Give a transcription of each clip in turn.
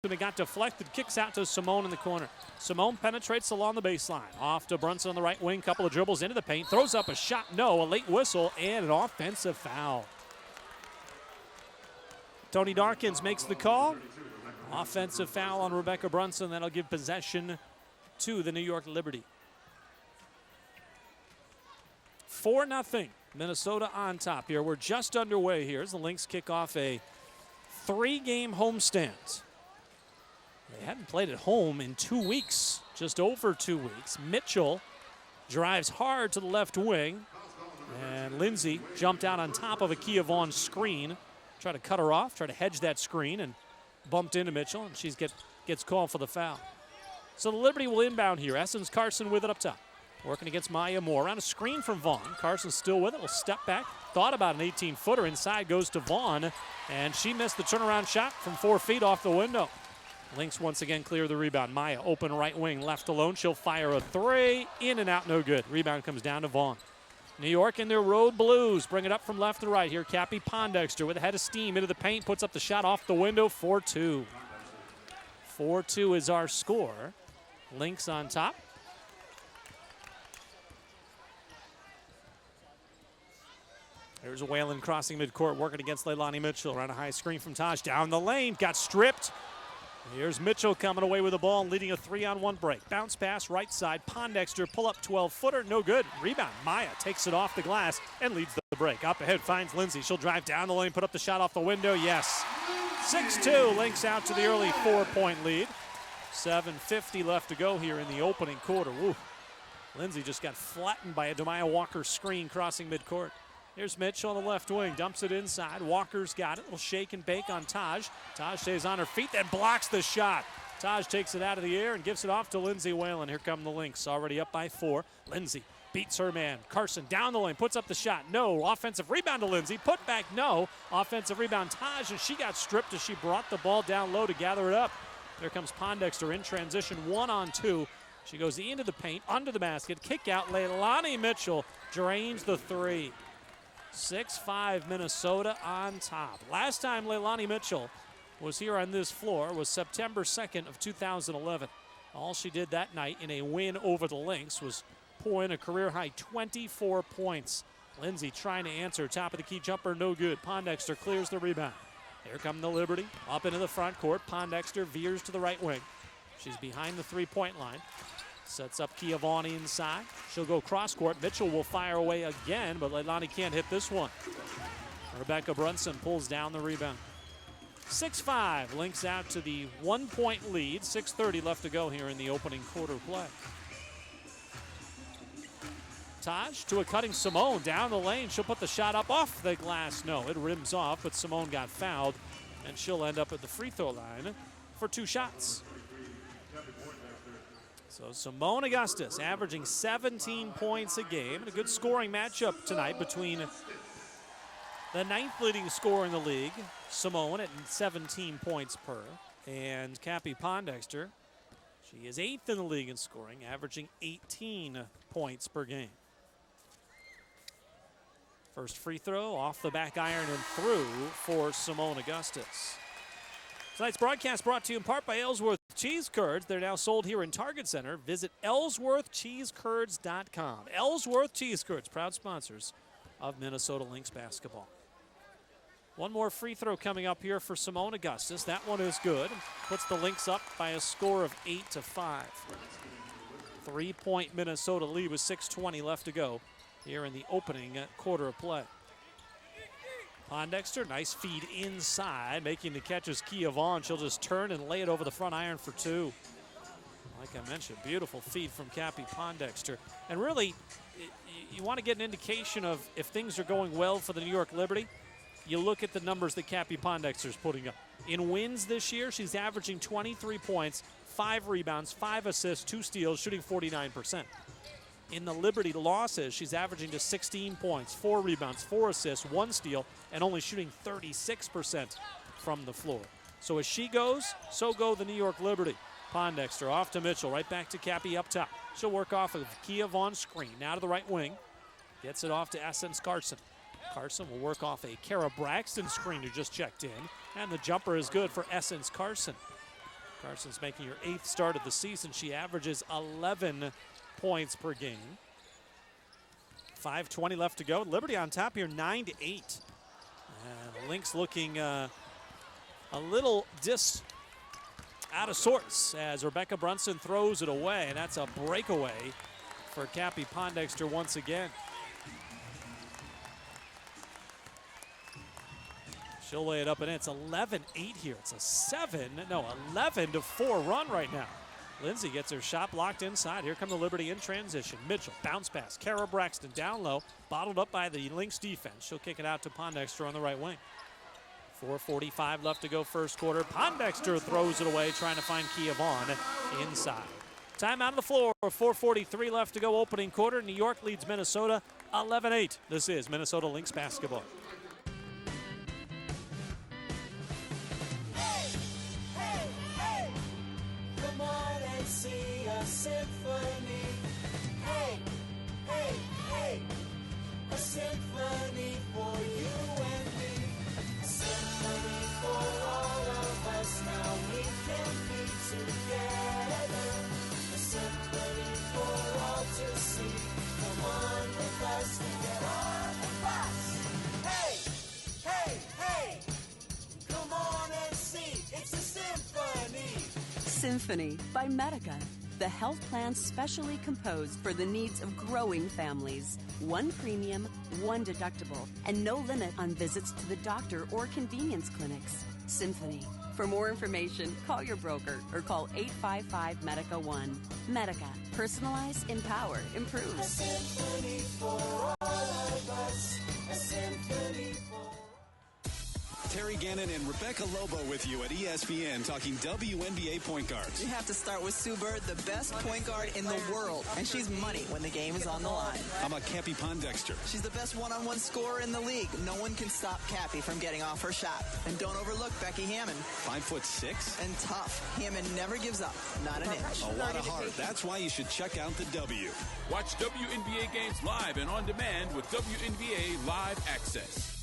and it got deflected, kicks out to Simone in the corner. Simone penetrates along the baseline. Off to Brunson on the right wing, couple of dribbles into the paint, throws up a shot, no, a late whistle, and an offensive foul. Tony Darkins makes the call. Offensive foul on Rebecca Brunson. That'll give possession to the New York Liberty. 4-0. Minnesota on top here. We're just underway here as the Lynx kick off a 3-game homestand. They hadn't played at home in 2 weeks, just over 2 weeks. Mitchell drives hard to the left wing, and Lindsay jumped out on top of a Kia Vaughn screen. Try to cut her off, try to hedge that screen, and bumped into Mitchell, and she gets called for the foul. So the Liberty will inbound here. Essence Carson with it up top. Working against Maya Moore. Around a screen from Vaughn. Carson's still with it. Will step back. Thought about an 18-footer. Inside goes to Vaughn, and she missed the turnaround shot from 4 feet off the window. Lynx once again clear the rebound. Maya open right wing, left alone. She'll fire a 3. In and out, no good. Rebound comes down to Vaughn. New York in their road blues. Bring it up from left to right here. Cappy Pondexter with a head of steam into the paint. Puts up the shot off the window. 4-2. 4-2 is our score. Lynx on top. There's a Whalen crossing midcourt, working against Leilani Mitchell. Around a high screen from Taj. Down the lane. Got stripped. Here's Mitchell coming away with the ball, leading a 3-on-1 break. Bounce pass right side. Pondexter pull up 12-footer. No good. Rebound. Maya takes it off the glass and leads the break. Up ahead finds Lindsay. She'll drive down the lane, put up the shot off the window. Yes. 6-2. Lynx out to the early 4-point lead. 7:50 left to go here in the opening quarter. Woo. Lindsay just got flattened by a Demaya Walker screen crossing midcourt. Here's Mitchell on the left wing, dumps it inside. Walker's got it. Will shake and bake on Taj. Taj stays on her feet, then blocks the shot. Taj takes it out of the air and gives it off to Lindsay Whalen. Here come the Lynx, already up by 4. Lindsay beats her man. Carson down the lane, puts up the shot. No. Offensive rebound to Lindsay. Put back, no. Offensive rebound, Taj, and she got stripped as she brought the ball down low to gather it up. There comes Pondexter in transition, 1-on-2. She goes into the paint, under the basket. Kick out. Leilani Mitchell drains the 3. 6-5 Minnesota on top. Last time Leilani Mitchell was here on this floor was September 2nd of 2011. All she did that night in a win over the Lynx was pour in a career-high 24 points. Lindsay trying to answer. Top of the key jumper, no good. Pondexter clears the rebound. Here come the Liberty. Up into the front court. Pondexter veers to the right wing. She's behind the three-point line. Sets up Kia Vaughn inside. She'll go cross-court. Mitchell will fire away again, but Leilani can't hit this one. Rebecca Brunson pulls down the rebound. 6-5. Lynx out to the 1-point lead. 6:30 left to go here in the opening quarter play. Taj to a cutting Simone down the lane. She'll put the shot up off the glass. No, it rims off, but Simone got fouled, and she'll end up at the free throw line for 2 shots. So Simone Augustus averaging 17 points a game. And a good scoring matchup tonight between the 9th leading scorer in the league, Simone, at 17 points per, and Cappy Pondexter. She is 8th in the league in scoring, averaging 18 points per game. First free throw off the back iron and through for Simone Augustus. Tonight's broadcast brought to you in part by Ellsworth Cheese Curds. They're now sold here in Target Center. Visit EllsworthCheeseCurds.com. Ellsworth Cheese Curds, proud sponsors of Minnesota Lynx basketball. One more free throw coming up here for Simone Augustus. That one is good. Puts the Lynx up by a score of 8-5. 3-point Minnesota lead with 6:20 left to go here in the opening quarter of play. Pondexter, nice feed inside. Making the catch is Kia Vaughn. She'll just turn and lay it over the front iron for 2. Like I mentioned, beautiful feed from Cappy Pondexter. And really, you want to get an indication of if things are going well for the New York Liberty, you look at the numbers that Cappy Pondexter's putting up. In wins this year, she's averaging 23 points, 5 rebounds, 5 assists, 2 steals, shooting 49%. In the Liberty losses, she's averaging to 16 points, 4 rebounds, 4 assists, 1 steal, and only shooting 36% from the floor. So as she goes, so go the New York Liberty. Pondexter off to Mitchell, right back to Cappy up top. She'll work off of Kia Vaughn screen. Now to the right wing. Gets it off to Essence Carson. Carson will work off a Kara Braxton screen who just checked in. And the jumper is good for Essence Carson. Carson's making her 8th start of the season. She averages 11 points per game. 5:20 left to go. Liberty on top here, 9-8. And the Lynx looking a little out of sorts as Rebecca Brunson throws it away, and that's a breakaway for Cappy Pondexter once again. She'll lay it up, and it's 11-8 here. It's a 11-4 run right now. Lindsay gets her shot blocked inside. Here come the Liberty in transition. Mitchell, bounce pass. Kara Braxton down low, bottled up by the Lynx defense. She'll kick it out to Pondexter on the right wing. 4:45 left to go first quarter. Pondexter throws it away, trying to find Kia Vaughn inside. Time out of the floor. 4:43 left to go opening quarter. New York leads Minnesota 11-8. This is Minnesota Lynx basketball. See a symphony. Hey, hey, hey. A symphony for you and me. A symphony for all of us. Now we can be together. A symphony for all to see. Come on with us. Get on the bus. Hey, hey, hey. Come on and see. It's a symphony. Symphony by Medica, the health plan specially composed for the needs of growing families. One premium, one deductible, and no limit on visits to the doctor or convenience clinics. Symphony. For more information, call your broker or call 855-MEDICA-1. Medica. Personalize, empower, improve. A symphony for all of us. A symphony for... Terry Gannon and Rebecca Lobo with you at ESPN talking WNBA point guards. You have to start with Sue Bird, the best point guard in the world. And she's money when the game is on the line. How about Cappy Pondexter? She's the best one-on-one scorer in the league. No one can stop Cappy from getting off her shot. And don't overlook Becky Hammond. 5'6" and tough. Hammond never gives up. Not an inch. A lot of heart. That's why you should check out the W. Watch WNBA games live and on demand with WNBA Live Access.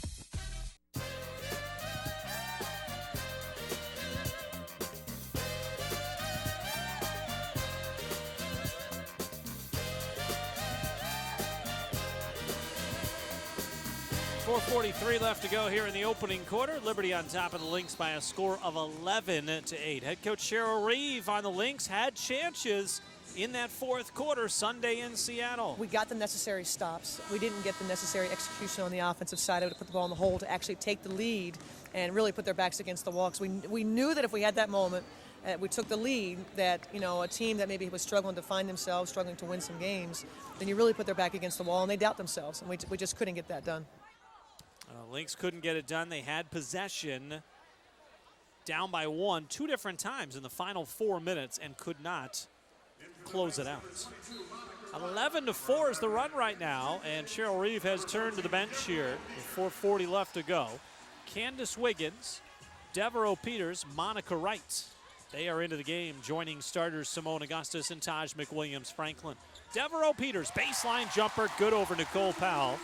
.43 left to go here in the opening quarter. Liberty on top of the Lynx by a score of 11-8. Head coach Cheryl Reeve on the Lynx had chances in that fourth quarter Sunday in Seattle. We got the necessary stops. We didn't get the necessary execution on the offensive side of it to put the ball in the hole to actually take the lead and really put their backs against the wall. We knew that if we had that moment, we took the lead, that, you know, a team that maybe was struggling to find themselves, struggling to win some games, then you really put their back against the wall and they doubt themselves. And we just couldn't get that done. Lynx couldn't get it done. They had possession down by 1 2 different times in the final 4 minutes and could not close it out. 11-4 is the run right now, and Cheryl Reeve has turned to the bench here with 4:40 left to go. Candace Wiggins, Devereaux Peters, Monica Wright. They are into the game, joining starters Simone Augustus and Taj McWilliams Franklin. Devereaux Peters, baseline jumper, good over Nicole Powell.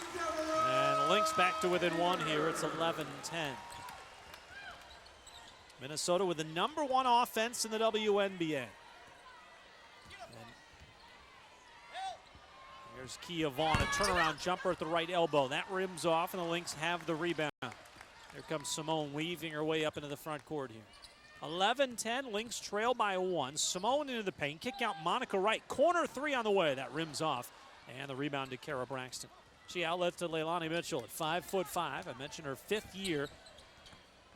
And Lynx back to within 1 here. It's 11-10. Minnesota with the #1 offense in the WNBA. And here's Kia Vaughn, a turnaround jumper at the right elbow. That rims off, and the Lynx have the rebound. Here comes Simone weaving her way up into the front court here. 11-10, Lynx trail by 1. Simone into the paint, kick out Monica Wright. Corner 3 on the way, that rims off. And the rebound to Kara Braxton. She outlets to Leilani Mitchell at 5'5". I mentioned her 5th year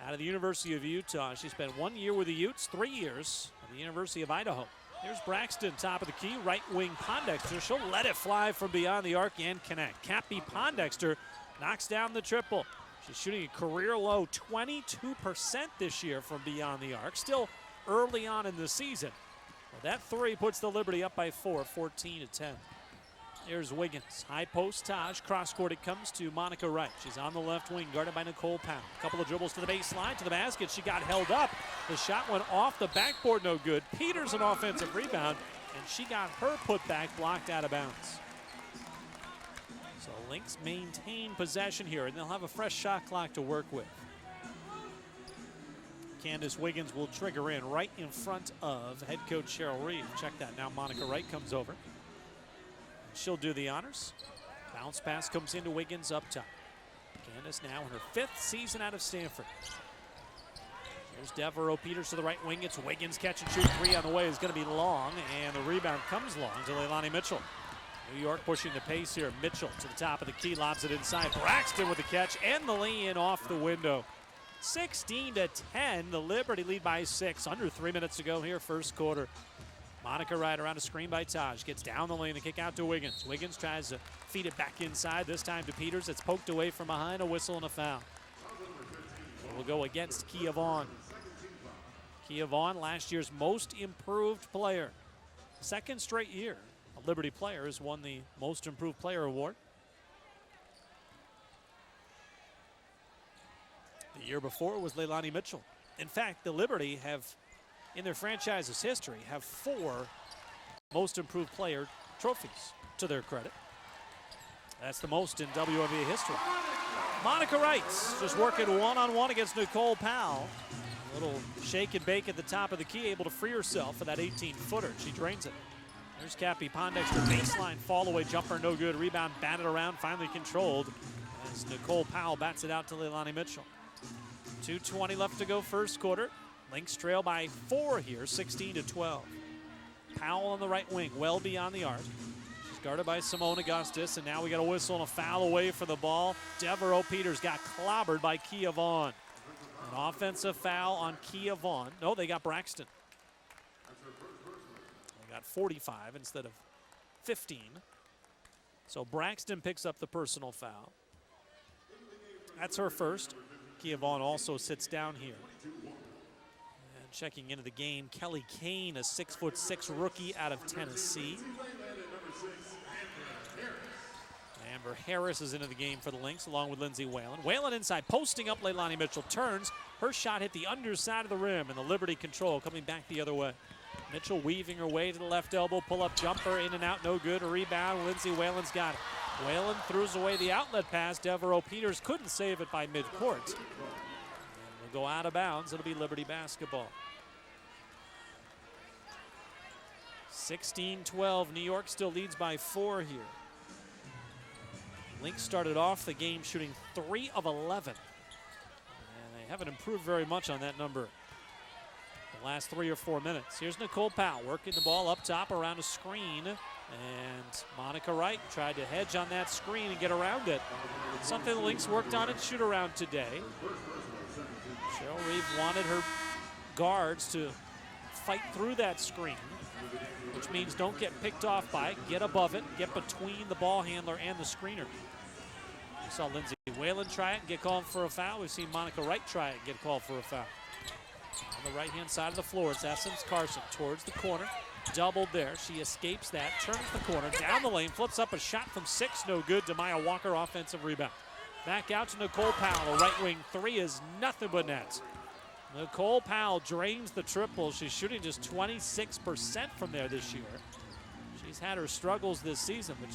out of the University of Utah. She spent 1 year with the Utes, 3 years at the University of Idaho. Here's Braxton, top of the key, right wing Pondexter. She'll let it fly from beyond the arc and connect. Cappy Pondexter knocks down the triple. She's shooting a career low 22% this year from beyond the arc. Still early on in the season. Well, that 3 puts the Liberty up by 4, 14-10. Here's Wiggins, high post Taj, cross court it comes to Monica Wright. She's on the left wing, guarded by Nicole Powell. A couple of dribbles to the baseline, to the basket. She got held up. The shot went off the backboard, no good. Peters an offensive rebound, and she got her putback blocked out of bounds. So Lynx maintain possession here, and they'll have a fresh shot clock to work with. Candace Wiggins will trigger in right in front of head coach Cheryl Reeve. Check that now. Monica Wright comes over. She'll do the honors. Bounce pass comes into Wiggins up top. Candace now in her 5th season out of Stanford. Here's Devereaux Peters to the right wing. It's Wiggins, catch and shoot 3 on the way is going to be long, and the rebound comes long to Leilani Mitchell. New York pushing the pace here. Mitchell to the top of the key, lobs it inside. Braxton with the catch and the lay-in off the window. 16-10, the Liberty lead by 6. Under 3 minutes to go here, first quarter. Monica Wright around a screen by Taj. Gets down the lane, the kick out to Wiggins. Wiggins tries to feed it back inside, this time to Peters. It's poked away from behind, a whistle and a foul. We'll go against Kia Vaughn. Kia Vaughn, last year's most improved player. 2nd straight year, a Liberty player has won the most improved player award. The year before was Leilani Mitchell. In fact, the Liberty have, in their franchise's history, have 4 most improved player trophies to their credit. That's the most in WNBA history. Monica Wright just working one-on-one against Nicole Powell. A little shake and bake at the top of the key, able to free herself for that 18-footer. She drains it. There's Cappy Pondexter, baseline fall away jumper, no good. Rebound batted around, finally controlled as Nicole Powell bats it out to Leilani Mitchell. 2:20 left to go first quarter. Lynx trail by 4 here, 16-12. Powell on the right wing, well beyond the arc. She's guarded by Simone Augustus, and now we got a whistle and a foul away for the ball. Devereaux Peters got clobbered by Kia Vaughn. An offensive foul on Kia Vaughn. No, they got Braxton. They got 45 instead of 15. So Braxton picks up the personal foul. That's her first. Kia Vaughn also sits down here. And checking into the game, Kelly Kane, a 6'6" rookie out of Tennessee. Amber Harris is into the game for the Lynx, along with Lindsay Whalen. Whalen inside, posting up. Leilani Mitchell turns. Her shot hit the underside of the rim, and the Liberty control coming back the other way. Mitchell weaving her way to the left elbow, pull-up jumper, in and out, no good. A rebound, Lindsay Whalen's got it. Whalen throws away the outlet pass. Devereaux Peters couldn't save it by midcourt. And we'll go out of bounds. It'll be Liberty basketball. 16-12, New York still leads by 4 here. Lynx started off the game shooting 3 of 11. And they haven't improved very much on that number the last 3 or 4 minutes. Here's Nicole Powell working the ball up top around a screen. And Monica Wright tried to hedge on that screen and get around it. Something the Lynx worked on in shoot around today. Cheryl Reeve wanted her guards to fight through that screen, which means don't get picked off by it, get above it, get between the ball handler and the screener. We saw Lindsay Whalen try it and get called for a foul. We've seen Monica Wright try it and get called for a foul. On the right-hand side of the floor, it's Essence Carson towards the corner. Doubled there. She escapes that, turns the corner, down the lane, flips up a shot from 6, no good. Demaya Walker, offensive rebound. Back out to Nicole Powell. A right wing 3 is nothing but net. Nicole Powell drains the triple. She's shooting just 26% from there this year. She's had her struggles this season, but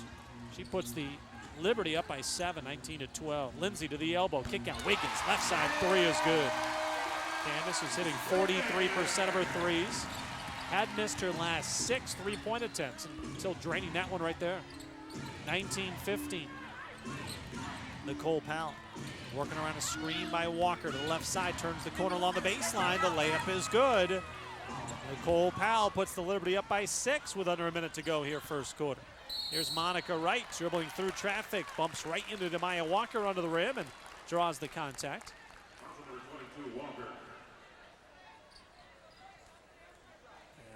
she puts the Liberty up by 7, 19-12. Lindsay to the elbow, kick out. Wiggins, left side 3 is good. Candace is hitting 43% of her threes. Had missed her last 6 three-point attempts until draining that one right there. 19-15. Nicole Powell working around a screen by Walker to the left side, turns the corner along the baseline. The layup is good. Nicole Powell puts the Liberty up by 6 with under a minute to go here first quarter. Here's Monica Wright dribbling through traffic, bumps right into Demaya Walker under the rim and draws the contact.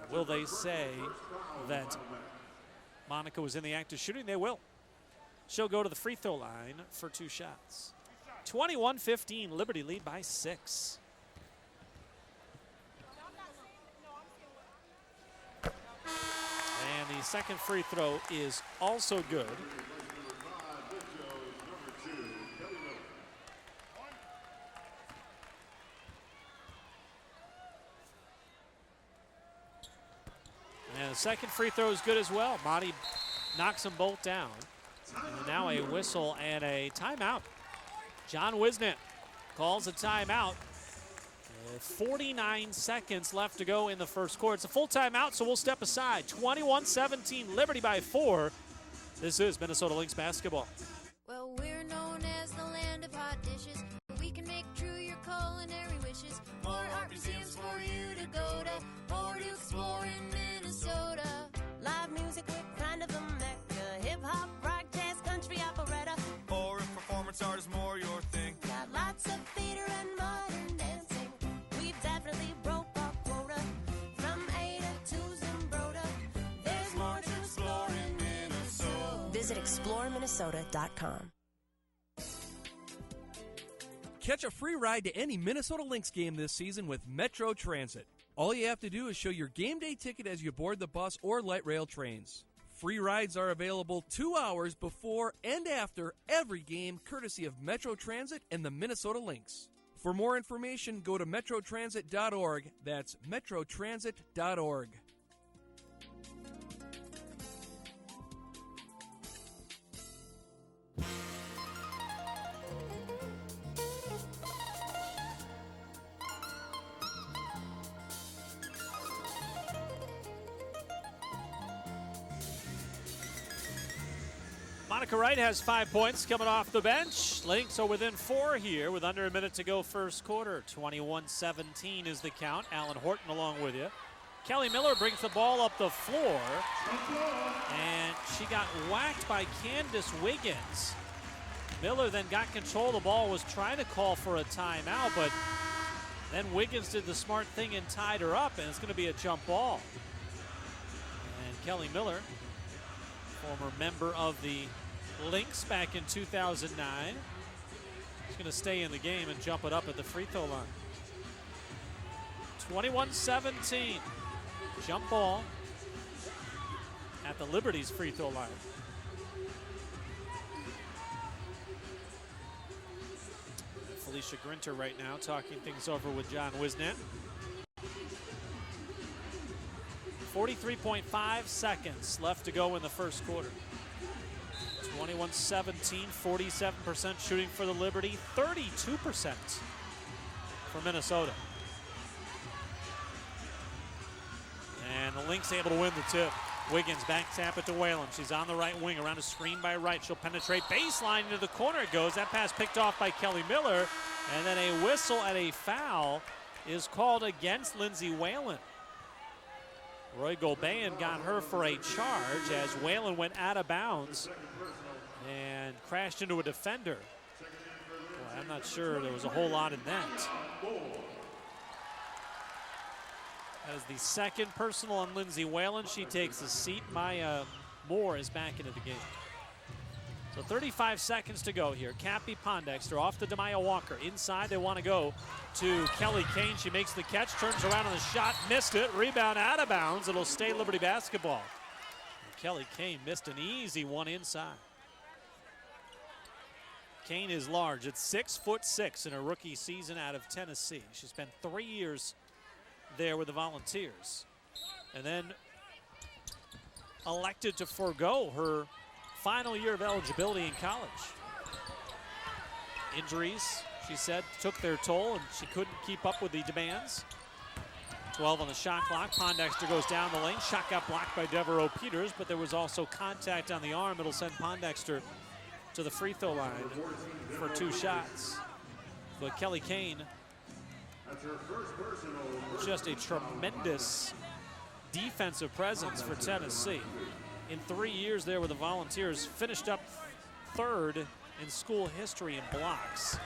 And will they say that Monica was in the act of shooting? They will. She'll go to the free throw line for 2 shots. 21-15, Liberty lead by 6. And the second free throw is also good. And the second free throw is good as well. Monty knocks them both down. And now a whistle and a timeout. John Wisnett calls a timeout. 49 seconds left to go in the first quarter. It's a full timeout, so we'll step aside. 21-17, Liberty by 4. This is Minnesota Lynx basketball. Well, we're known as the land of hot dishes. We can make true your culinary wishes. More art museums for you to go to, more to explore in Minnesota. Live music, we're kind of a mecca. Hip-hop, rock, jazz, country, operetta. Or if performance art is more your thing. Got lots of theater and modern dancing. We've definitely broke our quota. From Ada to Zimbrota, there's more to explore in Minnesota. Visit exploreminnesota.com. Catch a free ride to any Minnesota Lynx game this season with Metro Transit. All you have to do is show your game day ticket as you board the bus or light rail trains. Free rides are available 2 hours before and after every game, courtesy of Metro Transit and the Minnesota Lynx. For more information, go to metrotransit.org. That's metrotransit.org. Monica Wright has 5 points coming off the bench. Lynx are within 4 here with under a minute to go first quarter. 21-17 is the count. Alan Horton along with you. Kelly Miller brings the ball up the floor, and she got whacked by Candace Wiggins. Miller then got control of the ball, was trying to call for a timeout, but then Wiggins did the smart thing and tied her up, and it's going to be a jump ball. And Kelly Miller, former member of the Lynx back in 2009. He's going to stay in the game and jump it up at the free throw line. 21-17. Jump ball at the Liberty's free throw line. Felicia Grinter right now talking things over with John Wisnett. 43.5 seconds left to go in the first quarter. 21-17, 47% shooting for the Liberty, 32% for Minnesota. And the Lynx able to win the tip. Wiggins back tap it to Whalen. She's on the right wing around a screen by Wright. She'll penetrate baseline into the corner. It goes. That pass picked off by Kelly Miller. And then a whistle at a foul is called against Lindsay Whalen. Roy Gobain got her for a charge as Whalen went out of bounds and crashed into a defender. Boy, I'm not sure there was a whole lot in that. That is the second personal on Lindsay Whalen. She takes a seat. Maya Moore is back into the game. So 35 seconds to go here. Cappy Pondexter off to Demaya Walker. Inside, they want to go to Kelly Kane. She makes the catch, turns around on the shot, missed it. Rebound out of bounds. It'll stay Liberty basketball. And Kelly Kane missed an easy one inside. Kane is large. It's 6'6" in her rookie season out of Tennessee. She spent 3 years there with the Volunteers, and then elected to forego her final year of eligibility in college. Injuries, she said, took their toll, and she couldn't keep up with the demands. 12 on the shot clock. Pondexter goes down the lane. Shot got blocked by Devereaux Peters, but there was also contact on the arm. It'll send Pondexter to the free throw line for 2 shots. But Kelly Kane, just a tremendous defensive presence for Tennessee. In 3 years there with the Volunteers, finished up 3rd in school history in blocks.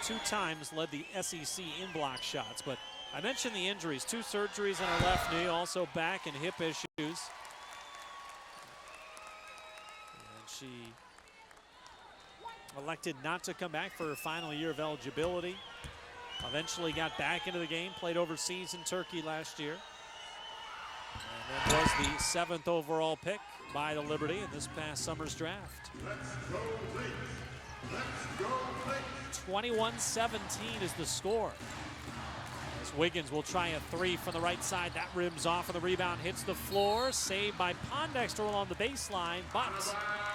2 times led the SEC in block shots. But I mentioned the injuries, 2 surgeries on her left knee, also back and hip issues. And she elected not to come back for her final year of eligibility. Eventually got back into the game, played overseas in Turkey last year. And then was the 7th overall pick by the Liberty in this past summer's draft. 21-17 is the score. As Wiggins will try a 3 from the right side. That rims off, and the rebound hits the floor. Saved by Pondexter along the baseline, but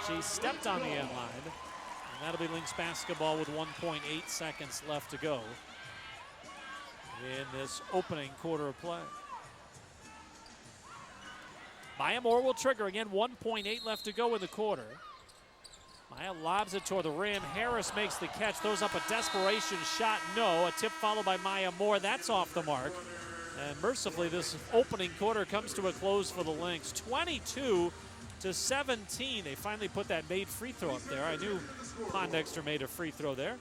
she stepped on the end line. And that'll be Lynx basketball with 1.8 seconds left to go. in this opening quarter of play. Maya Moore will trigger again. 1.8 left to go in the quarter. Maya lobs it toward the rim. Harris makes the catch. Throws up a desperation shot. No. A tip followed by Maya Moore. That's off the mark. And mercifully, this opening quarter comes to a close for the Lynx. 22-17. They finally put that made free throw up there. I knew Pondexter made a free throw there.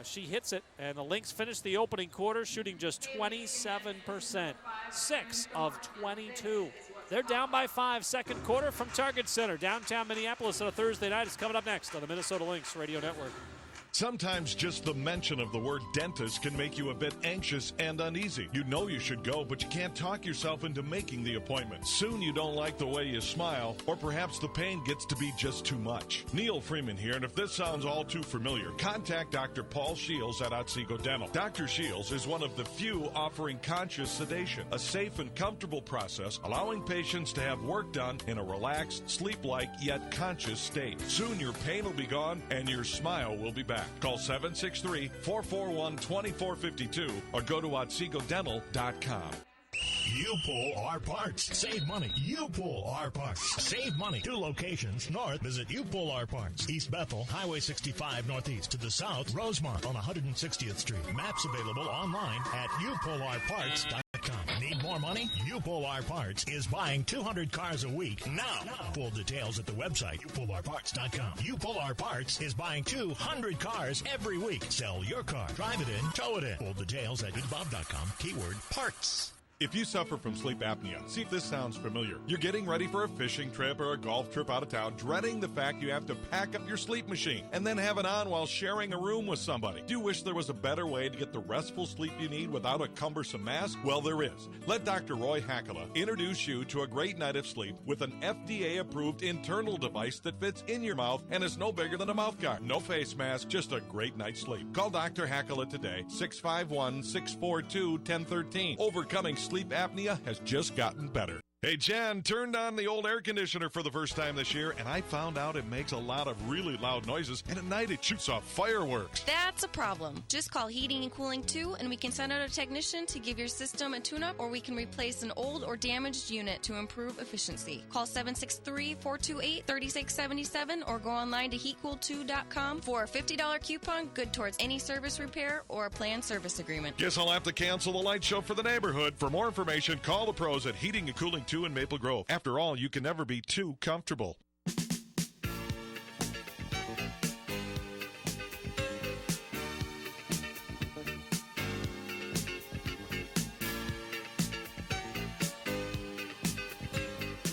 She hits it, and the Lynx finish the opening quarter shooting just 27%. 6 of 22. They're down by 5, second quarter from Target Center. Downtown Minneapolis on a Thursday night is coming up next on the Minnesota Lynx Radio Network. Sometimes just the mention of the word dentist can make you a bit anxious and uneasy. You know you should go, but you can't talk yourself into making the appointment. Soon you don't like the way you smile, or perhaps the pain gets to be just too much. Neil Freeman here, and if this sounds all too familiar, contact Dr. Paul Shields at Otsego Dental. Dr. Shields is one of the few offering conscious sedation, a safe and comfortable process allowing patients to have work done in a relaxed, sleep-like, yet conscious state. Soon your pain will be gone and your smile will be back. Call 763-441-2452 or go to OtsegoDental.com. You pull our parts. Save money. You pull our parts. Save money. 2 locations north. Visit You Pull Our Parts. East Bethel, Highway 65 Northeast. To the south, Rosemont on 160th Street. Maps available online at YouPullOurParts.com. Need more money? You Pull Our Parts is buying 200 cars a week now. Full details at the website, YouPullOurParts.com. You Pull Our Parts is buying 200 cars every week. Sell your car. Drive it in. Tow it in. Full details at goodbob.com. Keyword parts. If you suffer from sleep apnea, see if this sounds familiar. You're getting ready for a fishing trip or a golf trip out of town, dreading the fact you have to pack up your sleep machine and then have it on while sharing a room with somebody. Do you wish there was a better way to get the restful sleep you need without a cumbersome mask? Well, there is. Let Dr. Roy Hackala introduce you to a great night of sleep with an FDA-approved internal device that fits in your mouth and is no bigger than a mouth guard. No face mask, just a great night's sleep. Call Dr. Hackala today, 651-642-1013. Overcoming sleep apnea has just gotten better. Hey, Jen turned on the old air conditioner for the first time this year, and I found out it makes a lot of really loud noises, and at night it shoots off fireworks. That's a problem. Just call Heating and Cooling 2, and we can send out a technician to give your system a tune-up, or we can replace an old or damaged unit to improve efficiency. Call 763-428-3677, or go online to heatcool2.com for a $50 coupon good towards any service repair or a planned service agreement. Guess I'll have to cancel the light show for the neighborhood. For more information, call the pros at Heating and Cooling 2 in Maple Grove. After all, you can never be too comfortable.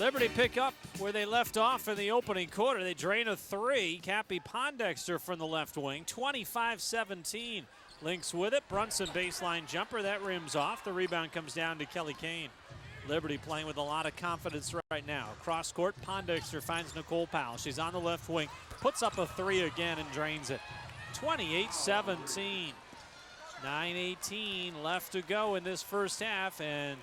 Liberty pick up where they left off in the opening quarter. They drain a 3. Cappy Pondexter from the left wing, 25-17. Lynx with it. Brunson baseline jumper. That rims off. The rebound comes down to Kelly Kane. Liberty playing with a lot of confidence right now. Cross court, Pondexter finds Nicole Powell. She's on the left wing, puts up a 3 again and drains it. 28-17. 9:18 left to go in this first half, and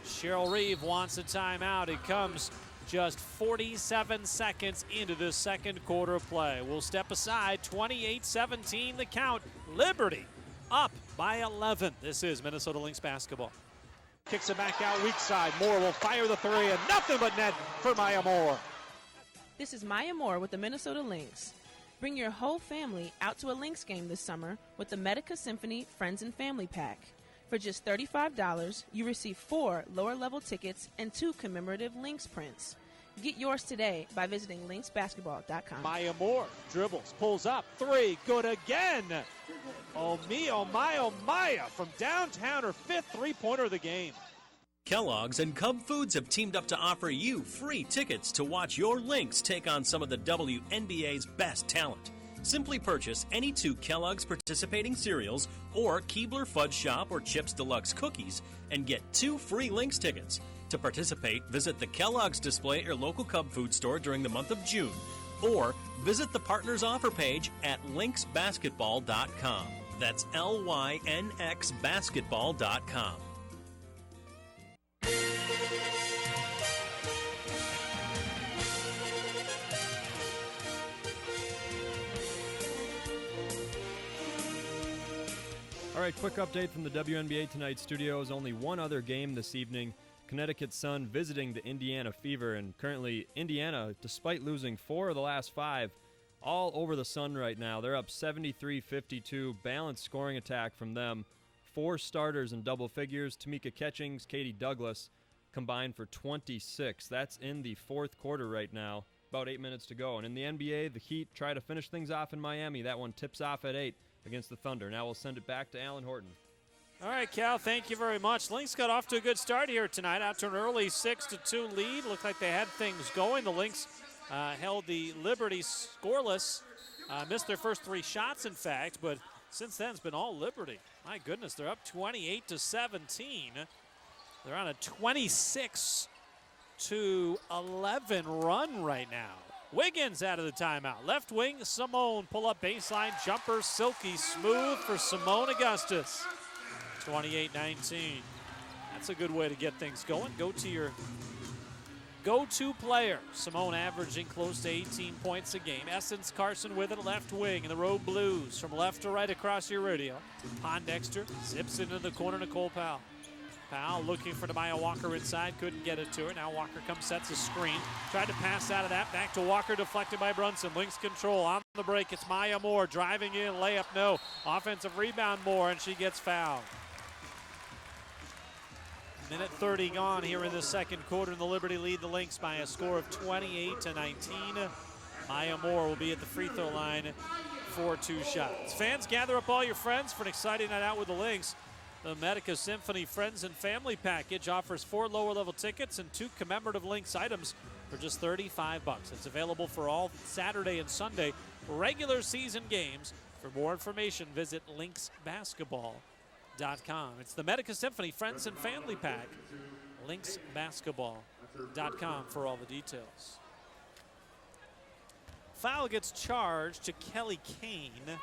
Cheryl Reeve wants a timeout. It comes just 47 seconds into this second quarter of play. We'll step aside. 28-17 the count. Liberty up by 11. This is Minnesota Lynx basketball. Kicks it back out weak side. Moore will fire the 3, and nothing but net for Maya Moore. This is Maya Moore with the Minnesota Lynx. Bring your whole family out to a Lynx game this summer with the Medica Symphony Friends and Family Pack. For just $35, you receive 4 lower-level tickets and 2 commemorative Lynx prints. Get yours today by visiting lynxbasketball.com. Maya Moore dribbles, pulls up, 3, good again. Oh, me, oh, Maya from downtown, her 5th three-pointer of the game. Kellogg's and Cub Foods have teamed up to offer you free tickets to watch your Lynx take on some of the WNBA's best talent. Simply purchase any 2 Kellogg's participating cereals or Keebler Fudge Shop or Chips Deluxe cookies and get 2 free Lynx tickets. To participate, visit the Kellogg's display at your local Cub Food store during the month of June, or visit the partners offer page at lynxbasketball.com. That's LYNXbasketball.com. All right, quick update from the WNBA Tonight studios. Only one other game this evening. Connecticut Sun visiting the Indiana Fever, and currently Indiana, despite losing 4 of the last 5, all over the Sun right now. They're up 73-52, balanced scoring attack from them. 4 starters in double figures. Tamika Catchings, Katie Douglas combined for 26. That's in the fourth quarter right now. About 8 minutes to go. And in the NBA, the Heat try to finish things off in Miami. That one tips off at 8 against the Thunder. Now we'll send it back to Alan Horton. All right, Cal, thank you very much. Lynx got off to a good start here tonight, out to an early 6-2 lead. Looked like they had things going. The Lynx held the Liberty scoreless, missed their first 3 shots, in fact, but since then it's been all Liberty. My goodness, they're up 28-17. They're on a 26-11 run right now. Wiggins out of the timeout. Left wing, Simone, pull-up baseline jumper, silky smooth for Simone Augustus. 28-19. That's a good way to get things going. Go to your go-to player. Simone averaging close to 18 points a game. Essence Carson with it, left wing in the Road Blues. From left to right across your radio. Pondexter zips into the corner, Nicole Powell. Powell looking for Demaya Walker inside, couldn't get it to her. Now Walker comes, sets a screen. Tried to pass out of that, back to Walker, deflected by Brunson. Lynx control on the break. It's Maya Moore driving in, layup no. Offensive rebound Moore, and she gets fouled. Minute 30 gone here in the second quarter, and the Liberty lead the Lynx by a score of 28-19. Maya Moore will be at the free throw line for 2 shots. Fans, gather up all your friends for an exciting night out with the Lynx. The Medica Symphony Friends and Family Package offers 4 lower-level tickets and 2 commemorative Lynx items for just $35. It's available for all Saturday and Sunday regular season games. For more information, visit lynxbasketball.com. It's the Medica Symphony Friends and Family Pack. Lynxbasketball.com for all the details. Foul gets charged to Kelly Kane. And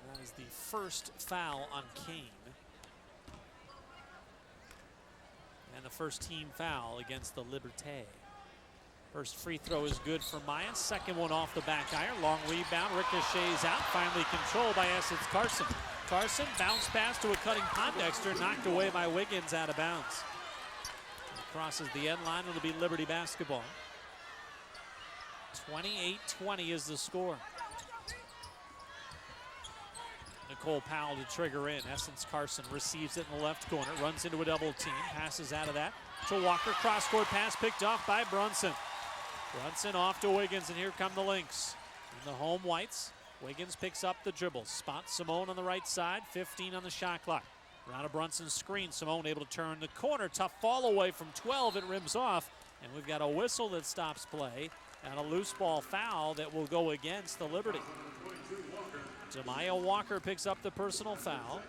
that is the first foul on Kane. And the first team foul against the Liberté. First free throw is good for Maya. Second one off the back iron. Long rebound. Ricochets out. Finally controlled by Essence Carson. Carson bounce pass to a cutting Pondexter. Knocked away by Wiggins out of bounds. It crosses the end line. It'll be Liberty basketball. 28-20 is the score. Nicole Powell to trigger in. Essence Carson receives it in the left corner, runs into a double team, passes out of that to Walker. Cross-court pass picked off by Brunson. Brunson off to Wiggins, and here come the Lynx. In the home whites, Wiggins picks up the dribble. Spots Simone on the right side, 15 on the shot clock. Around a Brunson screen, Simone able to turn the corner. Tough fall away from 12, it rims off. And we've got a whistle that stops play and a loose ball foul that will go against the Liberty. Demaya Walker picks up the personal foul.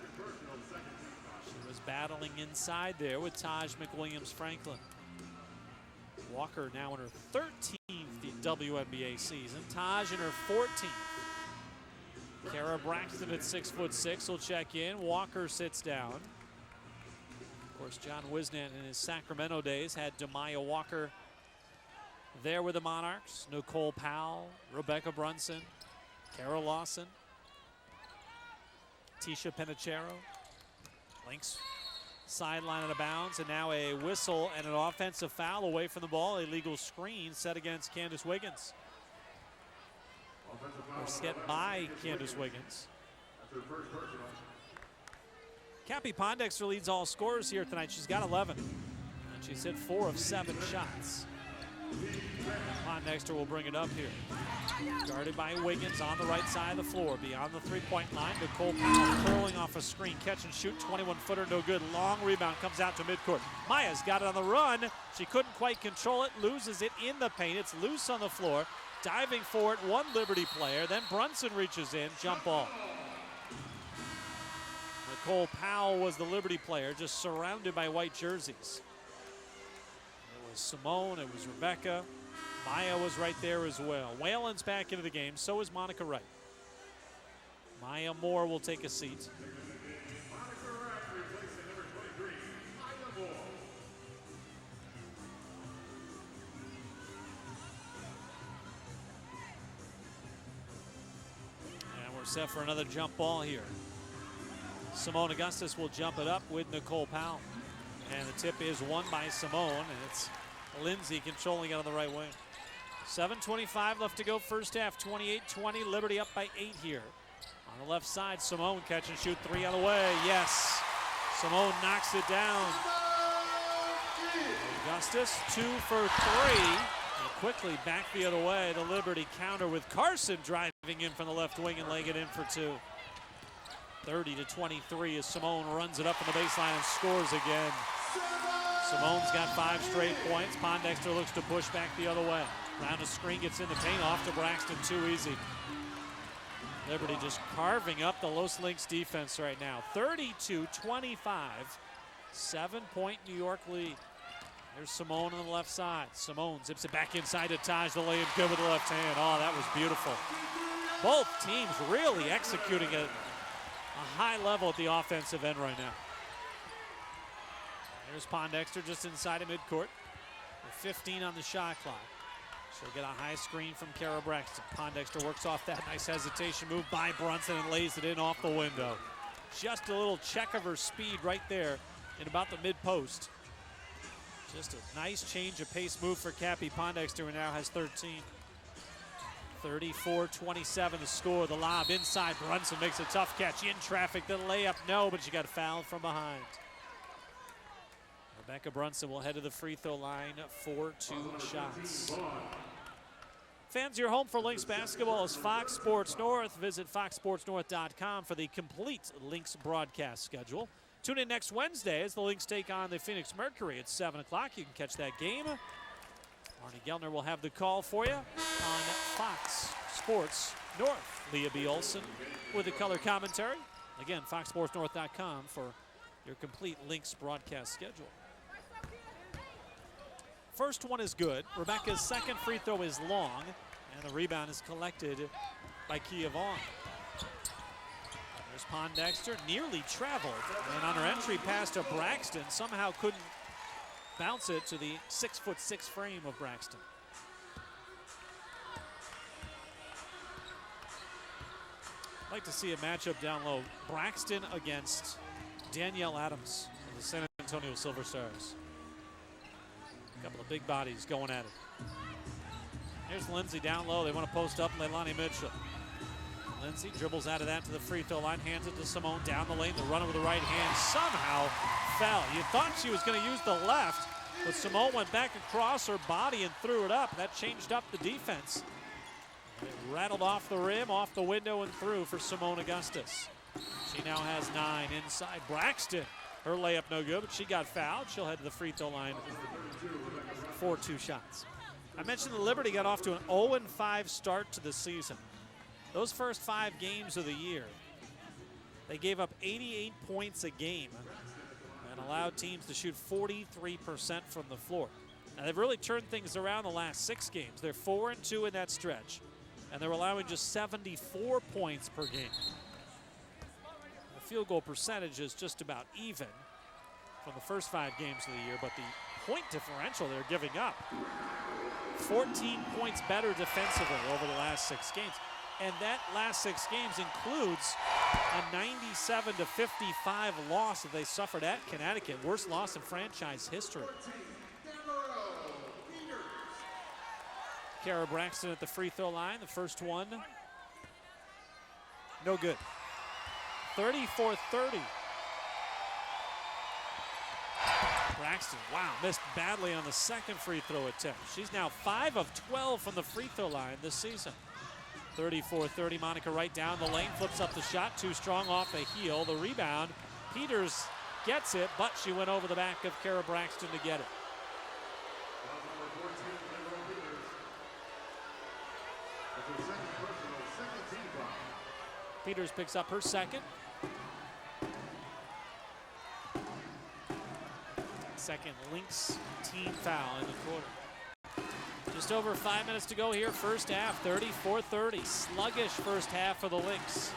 She was battling inside there with Taj McWilliams-Franklin. Walker now in her 13th WNBA season. Taj in her 14th. Kara Braxton at 6'6" will check in. Walker sits down. Of course, John Wisnant in his Sacramento days had Demaya Walker there with the Monarchs. Nicole Powell, Rebecca Brunson, Kara Lawson, Tisha Penichero. Lynx sideline out of bounds, and now a whistle and an offensive foul away from the ball. Illegal screen set against Candace Wiggins. Or set by Candace Wiggins. Cappy Pondexter leads all scorers here tonight. She's got 11, and she's hit 4 of 7 shots. Pondexter will bring it up here. Guarded by Wiggins on the right side of the floor. Beyond the three-point line, Nicole Powell curling off a screen. Catch and shoot, 21-footer, no good. Long rebound comes out to midcourt. Maya's got it on the run. She couldn't quite control it, loses it in the paint. It's loose on the floor. Diving for it, one Liberty player. Then Brunson reaches in, jump ball. Nicole Powell was the Liberty player, just surrounded by white jerseys. It was Simone, it was Rebecca. Maya was right there as well. Whalen's back into the game, so is Monica Wright. Maya Moore will take a seat. set for another jump ball here. Simone Augustus will jump it up with Nicole Powell. And the tip is won by Simone, and it's Lindsay controlling it on the right wing. 7:25 left to go first half, 28-20, Liberty up by 8 here. On the left side, Simone catch and shoot 3 on the way, yes. Simone knocks it down. Augustus 2 for 3. And quickly back the other way, the Liberty counter with Carson driving in from the left wing and laying it in for 2. 30-23 as Simone runs it up from the baseline and scores again. Simone's got 5 straight points. Pondexter looks to push back the other way. Round a screen, gets in the paint, off to Braxton, too easy. Liberty just carving up the Los Lynx defense right now. 32-25, 7-point New York lead. There's Simone on the left side. Simone zips it back inside to Taj. The layup good with the left hand. Oh, that was beautiful. Both teams really executing at a high level at the offensive end right now. There's Pondexter just inside of midcourt. With 15 on the shot clock. She'll get a high screen from Kara Braxton. Pondexter works off that nice hesitation move by Brunson and lays it in off the window. Just a little check of her speed right there in about the mid-post. Just a nice change of pace move for Cappy Pondexter, who now has 13. 34-27 the score. The lob inside. Brunson makes a tough catch. In traffic. The layup, no, but she got fouled from behind. Rebecca Brunson will head to the free throw line for 2 shots. Fans, your home for Lynx basketball is Fox Sports North. Visit foxsportsnorth.com for the complete Lynx broadcast schedule. Tune in next Wednesday as the Lynx take on the Phoenix Mercury at 7 o'clock. You can catch that game. Arnie Geltner will have the call for you on Fox Sports North. Leah B. Olson with the color commentary. Again, foxsportsnorth.com for your complete Lynx broadcast schedule. First one is good. Rebecca's second free throw is long, and the rebound is collected by Kia Vaughn. There's Pondexter, nearly traveled, and on her entry pass to Braxton, somehow couldn't bounce it to the 6'6" frame of Braxton. I'd like to see a matchup down low. Braxton against Danielle Adams of the San Antonio Silver Stars. A couple of big bodies going at it. Here's Lindsay down low. They want to post up Leilani Mitchell. Lindsay dribbles out of that to the free throw line, hands it to Simone down the lane. The runner with the right hand somehow fell. You thought she was going to use the left, but Simone went back across her body and threw it up. That changed up the defense. It rattled off the rim, off the window, and through for Simone Augustus. She now has 9 inside. Braxton, her layup no good, but she got fouled. She'll head to the free throw line for 2 shots. I mentioned the Liberty got off to an 0-5 start to the season. Those first 5 games of the year, they gave up 88 points a game and allowed teams to shoot 43% from the floor. Now, they've really turned things around the last 6 games. They're 4-2 in that stretch, and they're allowing just 74 points per game. The field goal percentage is just about even from the first 5 games of the year, but the point differential they're giving up, 14 points better defensively over the last 6 games. And that last 6 games includes a 97-55 loss that they suffered at Connecticut. Worst loss in franchise history. Kara Braxton at the free throw line. The first one, no good. 34-30. Braxton, wow, missed badly on the second free throw attempt. She's now 5 of 12 from the free throw line this season. 34-30, Monica Wright down the lane, flips up the shot, too strong off the heel. The rebound, Peters gets it, but she went over the back of Kara Braxton to get it. Peters picks up her second. Second Lynx team foul in the quarter. Just over 5 minutes to go here, first half, 34-30. Sluggish first half for the Lynx.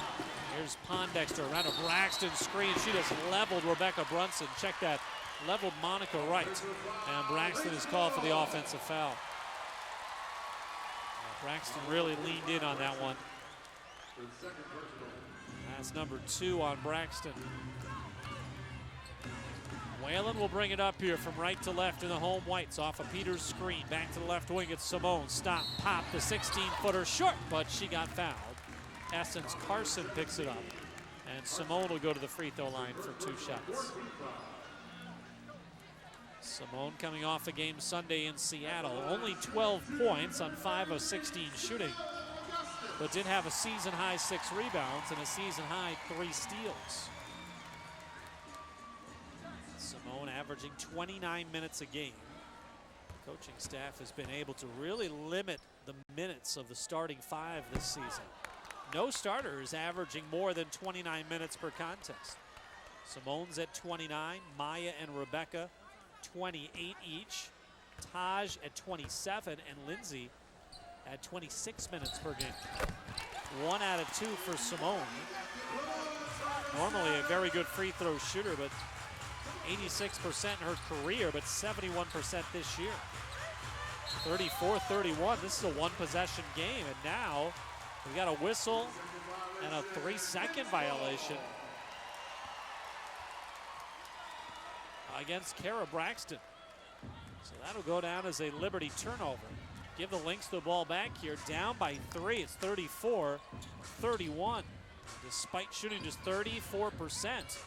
Here's Pondexter around a Braxton screen. She just leveled Rebecca Brunson. Check that, leveled Monica Wright. And Braxton is called for the offensive foul. Braxton really leaned in on that one. That's number 2 on Braxton. Whalen will bring it up here from right to left in the home whites off of Peters' screen. Back to the left wing, it's Simone. Stop, pop, the 16-footer short, but she got fouled. Essence Carson picks it up, and Simone will go to the free throw line for 2 shots. Simone coming off a game Sunday in Seattle. Only 12 points on 5 of 16 shooting, but did have a season-high 6 rebounds and a season-high 3 steals. Simone averaging 29 minutes a game. The coaching staff has been able to really limit the minutes of the starting 5 this season. No starter is averaging more than 29 minutes per contest. Simone's at 29, Maya and Rebecca 28 each, Taj at 27, and Lindsay at 26 minutes per game. 1 out of 2 for Simone. Normally a very good free throw shooter, but 86% in her career, but 71% this year. 34-31, this is a 1-possession game, and now we got a whistle and a 3-second violation against Kara Braxton. So that'll go down as a Liberty turnover. Give the Lynx the ball back here, down by 3. It's 34-31, despite shooting just 34%.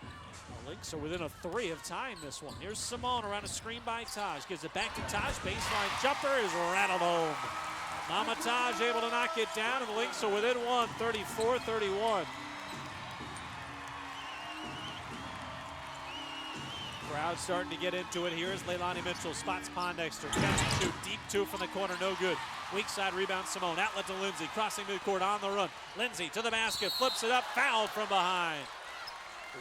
The Lynx are within a 3 of tying this one. Here's Simone around a screen by Taj. Gives it back to Taj. Baseline jumper is rattled home. Mama Taj able to knock it down, and the Lynx are within 1, 34-31. Crowd starting to get into it. Here's Leilani Mitchell, spots Pondexter. Catch and shoot, deep 2 from the corner, no good. Weak side rebound, Simone. Outlet to Lindsay, crossing midcourt on the run. Lindsay to the basket, flips it up, fouled from behind.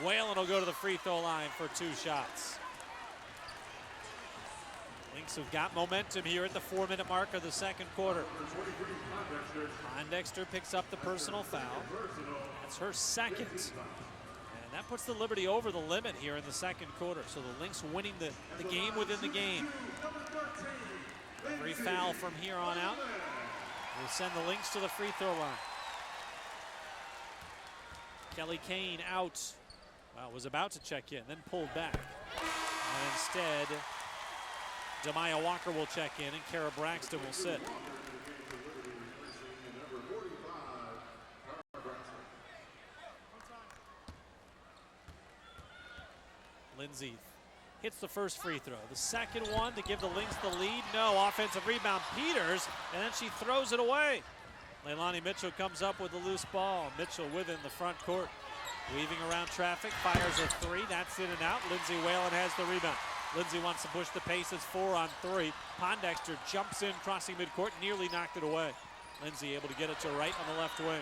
Whalen will go to the free throw line for 2 shots. Lynx have got momentum here at the 4-minute mark of the second quarter. Pondexter picks up the personal foul. That's her second. And that puts the Liberty over the limit here in the second quarter. So the Lynx winning the game within the game. Every foul from here on out will send the Lynx to the free throw line. Kelly Kane out. Well, was about to check in, then pulled back. And instead, Demaya Walker will check in, and Kara Braxton will sit. Lindsay hits the first free throw. The second one to give the Lynx the lead. No, offensive rebound, Peters, and then she throws it away. Leilani Mitchell comes up with the loose ball. Mitchell within the front court. Weaving around traffic, fires a 3. That's in and out. Lindsay Whalen has the rebound. Lindsay wants to push the pace. It's 4 on 3. Pondexter jumps in, crossing midcourt, nearly knocked it away. Lindsay able to get it to right on the left wing.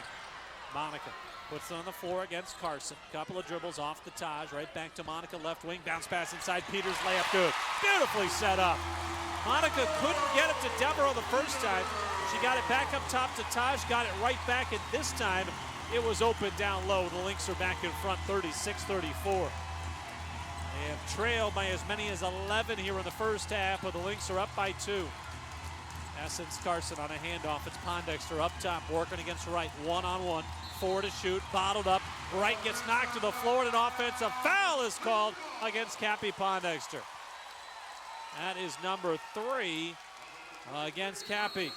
Monica puts it on the floor against Carson. Couple of dribbles off the Taj. Right back to Monica, left wing. Bounce pass inside. Peters layup good. Beautifully set up. Monica couldn't get it to Deborah the first time. She got it back up top to Taj. Got it right back, and this time it was open down low. The Lynx are back in front, 36-34. They have trailed by as many as 11 here in the first half, but the Lynx are up by 2. Essence Carson on a handoff. It's Pondexter up top, working against Wright. 1-on-1, 4 to shoot, bottled up. Wright gets knocked to the floor, and an offensive foul is called against Cappy Pondexter. That is number 3 against Cappy.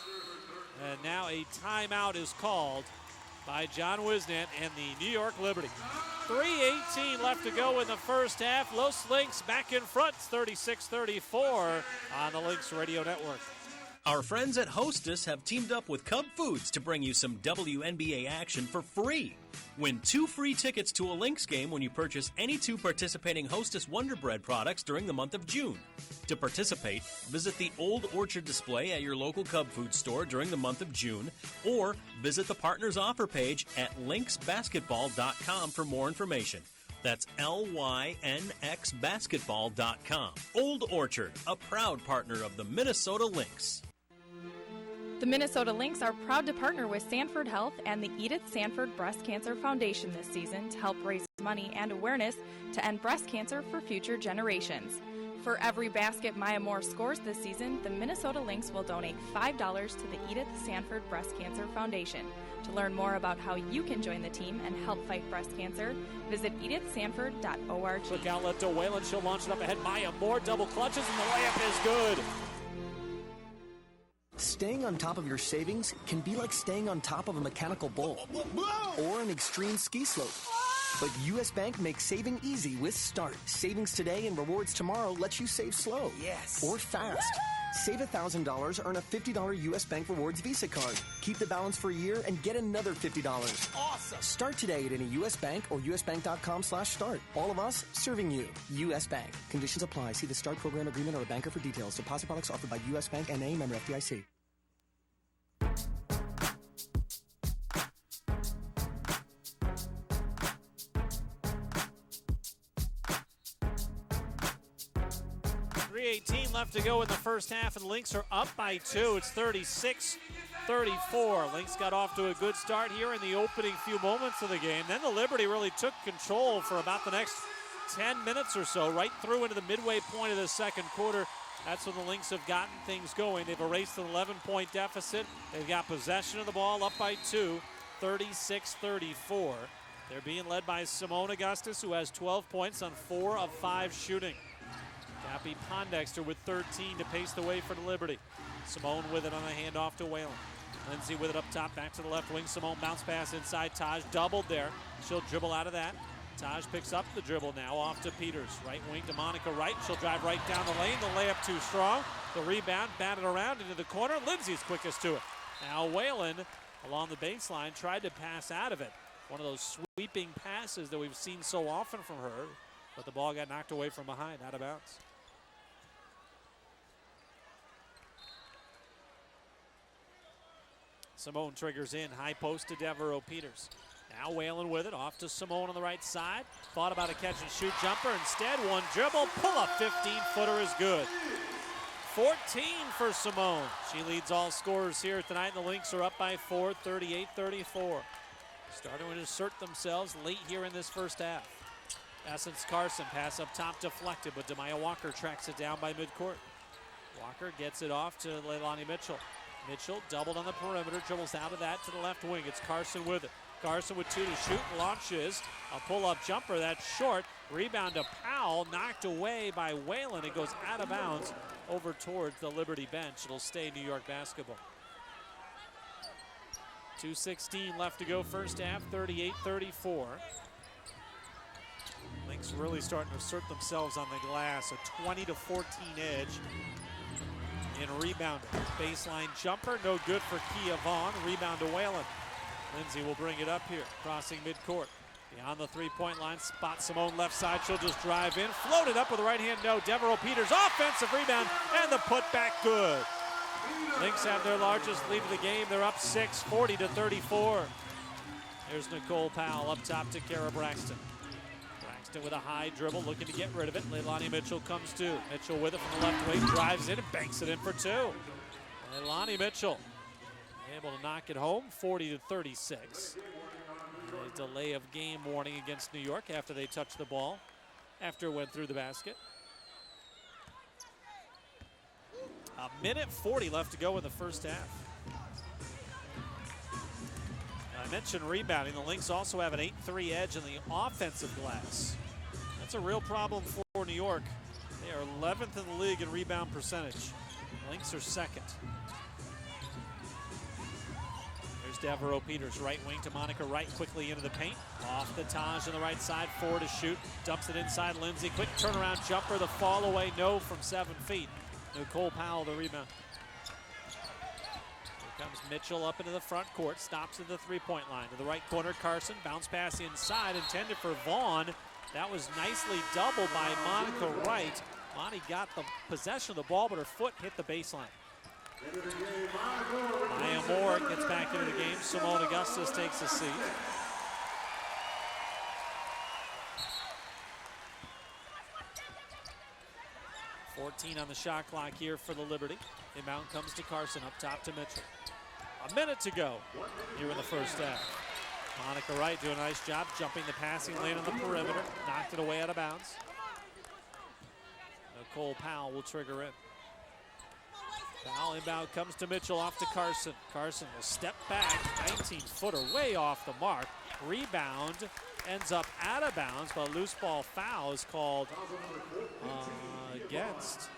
And now a timeout is called by John Wisnant and the New York Liberty. 3:18 left to go in the first half. Los Lynx back in front, 36-34 on the Lynx Radio Network. Our friends at Hostess have teamed up with Cub Foods to bring you some WNBA action for free. Win 2 free tickets to a Lynx game when you purchase any 2 participating Hostess Wonder Bread products during the month of June. To participate, visit the Old Orchard display at your local Cub Food store during the month of June, or visit the partners offer page at lynxbasketball.com for more information. That's LYNXbasketball.com. Old Orchard, a proud partner of the Minnesota Lynx. The Minnesota Lynx are proud to partner with Sanford Health and the Edith Sanford Breast Cancer Foundation this season to help raise money and awareness to end breast cancer for future generations. For every basket Maya Moore scores this season, the Minnesota Lynx will donate $5 to the Edith Sanford Breast Cancer Foundation. To learn more about how you can join the team and help fight breast cancer, visit edithsanford.org. Quick outlet to Whalen. She'll launch it up ahead. Maya Moore double clutches, and the layup is good. Staying on top of your savings can be like staying on top of a mechanical bull or an extreme ski slope. But U.S. Bank makes saving easy with Start. Savings today and rewards tomorrow lets you save slow. Yes. Or fast. Save $1,000, earn a $50 U.S. Bank Rewards Visa card. Keep the balance for a year and get another $50. Awesome. Start today at any U.S. Bank or usbank.com/start. All of us serving you. U.S. Bank. Conditions apply. See the Start program agreement or a banker for details. Deposit products offered by U.S. Bank N.A. member FDIC. .318 left to go in the first half, and the Lynx are up by 2. It's 36-34. Lynx got off to a good start here in the opening few moments of the game. Then the Liberty really took control for about the next 10 minutes or so, right through into the midway point of the second quarter. That's when the Lynx have gotten things going. They've erased an 11-point deficit. They've got possession of the ball, up by 2, 36-34. They're being led by Simone Augustus, who has 12 points on 4 of 5 shooting. Cappy Pondexter with 13 to pace the way for the Liberty. Simone with it on a handoff to Whalen. Lindsay with it up top, back to the left wing. Simone bounce pass inside. Taj doubled there. She'll dribble out of that. Taj picks up the dribble now, off to Peters. Right wing to Monica Wright. She'll drive right down the lane. The layup too strong. The rebound batted around into the corner. Lindsay's quickest to it. Now Whalen along the baseline tried to pass out of it. One of those sweeping passes that we've seen so often from her, but the ball got knocked away from behind, out of bounds. Simone triggers in, high post to Devereaux Peters. Now Whalen with it, off to Simone on the right side. Thought about a catch and shoot jumper. Instead, one dribble, pull up 15-footer is good. 14 for Simone. She leads all scorers here tonight. The Lynx are up by 4, 38-34. Starting to assert themselves late here in this first half. Essence Carson, pass up top deflected, but Demaya Walker tracks it down by midcourt. Walker gets it off to Leilani Mitchell. Mitchell doubled on the perimeter, dribbles out of that to the left wing. It's Carson with it. Carson with 2 to shoot, launches a pull-up jumper. That's short. Rebound to Powell, knocked away by Whalen. It goes out of bounds over towards the Liberty bench. It'll stay New York basketball. 2:16 left to go first half, 38-34. Lynx really starting to assert themselves on the glass. A 20-14 edge in rebounding. Baseline jumper, no good for Kia Vaughn. Rebound to Whalen. Lindsay will bring it up here, crossing midcourt. Beyond the three-point line, spot Simone left side. She'll just drive in, float it up with the right hand, no. Devereaux Peters, offensive rebound, and the putback good. Lynx have their largest lead of the game. They're up 6, 40-34. There's Nicole Powell up top to Kara Braxton. Braxton with a high dribble, looking to get rid of it. Leilani Mitchell comes to. Mitchell with it from the left wing, drives in and banks it in for 2. Leilani Mitchell able to knock it home, 40-36. A delay of game warning against New York after they touched the ball, after it went through the basket. A minute 40 left to go in the first half. I mentioned rebounding. The Lynx also have an 8-3 edge in the offensive glass. That's a real problem for New York. They are 11th in the league in rebound percentage. The Lynx are second. There's Devereaux Peters, right wing to Monica Wright, quickly into the paint. Off the Taj on the right side, 4 to shoot. Dumps it inside Lindsay. Quick turnaround jumper, the fall away, no from 7 feet. Nicole Powell, the rebound. Here comes Mitchell up into the front court, stops at the three-point line. To the right corner, Carson, bounce pass inside, intended for Vaughn. That was nicely doubled by Monica Wright. Monty got the possession of the ball, but her foot hit the baseline. Maya Moore gets back into the game. Simone Augustus takes a seat. .14 on the shot clock here for the Liberty. Inbound comes to Carson, up top to Mitchell. A minute to go here in the first half. Monica Wright doing a nice job jumping the passing lane on the perimeter. Knocked it away out of bounds. Nicole Powell will trigger in. Powell inbound comes to Mitchell, off to Carson. Carson will step back, 19-footer, way off the mark. Rebound, ends up out of bounds, but a loose ball foul is called against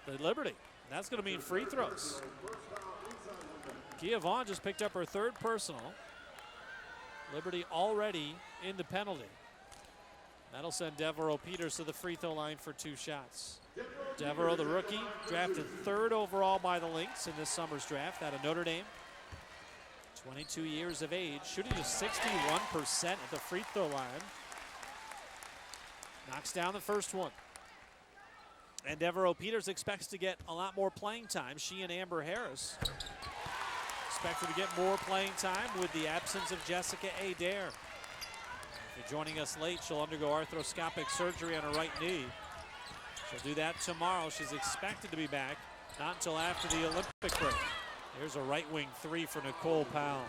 the Liberty. That's going to mean free throws. Kia Vaughn just picked up her third personal. Liberty already in the penalty. That'll send Devereaux Peters to the free throw line for 2 shots. Devereaux, the rookie, drafted 3rd overall by the Lynx in this summer's draft out of Notre Dame. 22 years of age, shooting just 61% at the free throw line. Knocks down the first one. And Devereaux Peters expects to get a lot more playing time. She and Amber Harris expected to get more playing time with the absence of Jessica Adair. If you're joining us late, she'll undergo arthroscopic surgery on her right knee. She'll do that tomorrow. She's expected to be back not until after the Olympic break. Here's a right wing 3 for Nicole Powell.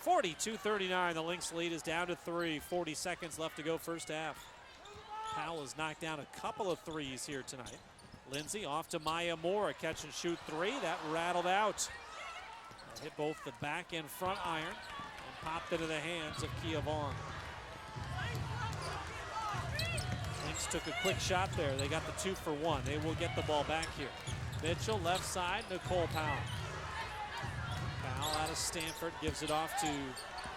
42-39, the Lynx lead is down to 3. 40 seconds left to go first half. Powell has knocked down a couple of threes here tonight. Lindsay off to Maya Moore, a catch and shoot 3. That rattled out. Hit both the back and front iron and popped into the hands of Kia Vaughn. Lynx took a quick shot there. They got the 2 for 1. They will get the ball back here. Mitchell left side, Nicole Powell. Powell out of Stanford gives it off to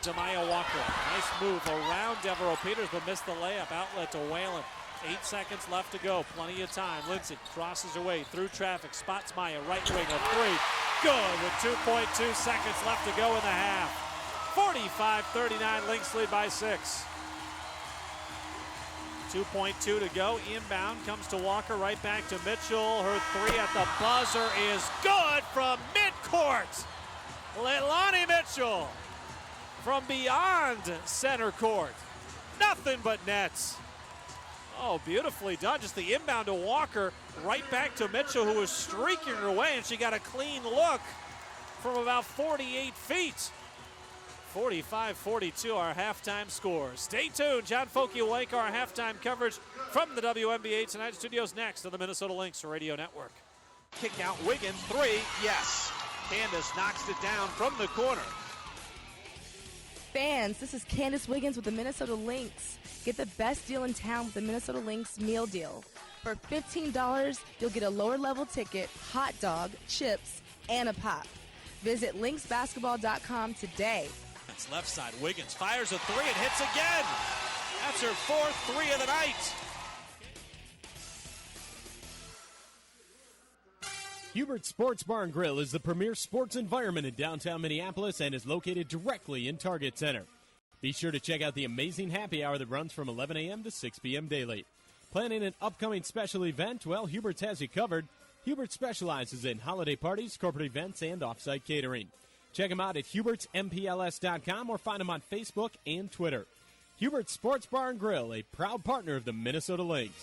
Demaya Walker. Nice move around Devereaux Peters, but missed the layup. Outlet to Whalen. 8 seconds left to go. Plenty of time. Lindsay crosses her way through traffic. Spots Maya. Right wing, a 3. Good with 2.2 seconds left to go in the half. 45-39, Lynx lead by 6. 2.2 to go. Inbound comes to Walker, right back to Mitchell. Her 3 at the buzzer is good from midcourt. Leilani Mitchell from beyond center court. Nothing but nets. Oh, beautifully done. Just the inbound to Walker, right back to Mitchell, who was streaking her way, and she got a clean look from about 48 feet. 45-42, our halftime score. Stay tuned. John Folke will anchor our halftime coverage from the WNBA Tonight Studios next on the Minnesota Lynx Radio Network. Kick out Wiggins, 3, yes. Candace knocks it down from the corner. Fans, this is Candace Wiggins with the Minnesota Lynx. Get the best deal in town with the Minnesota Lynx meal deal. For $15, you'll get a lower level ticket, hot dog, chips, and a pop. Visit lynxbasketball.com today. It's left side. Wiggins fires a 3 and hits again. That's her 4th 3 of the night. Hubert Sports Bar and Grill is the premier sports environment in downtown Minneapolis and is located directly in Target Center. Be sure to check out the amazing happy hour that runs from 11 a.m. to 6 p.m. daily. Planning an upcoming special event? Well, Hubert's has you covered. Hubert specializes in holiday parties, corporate events, and off-site catering. Check him out at hubertsmpls.com or find him on Facebook and Twitter. Hubert Sports Bar and Grill, a proud partner of the Minnesota Lynx.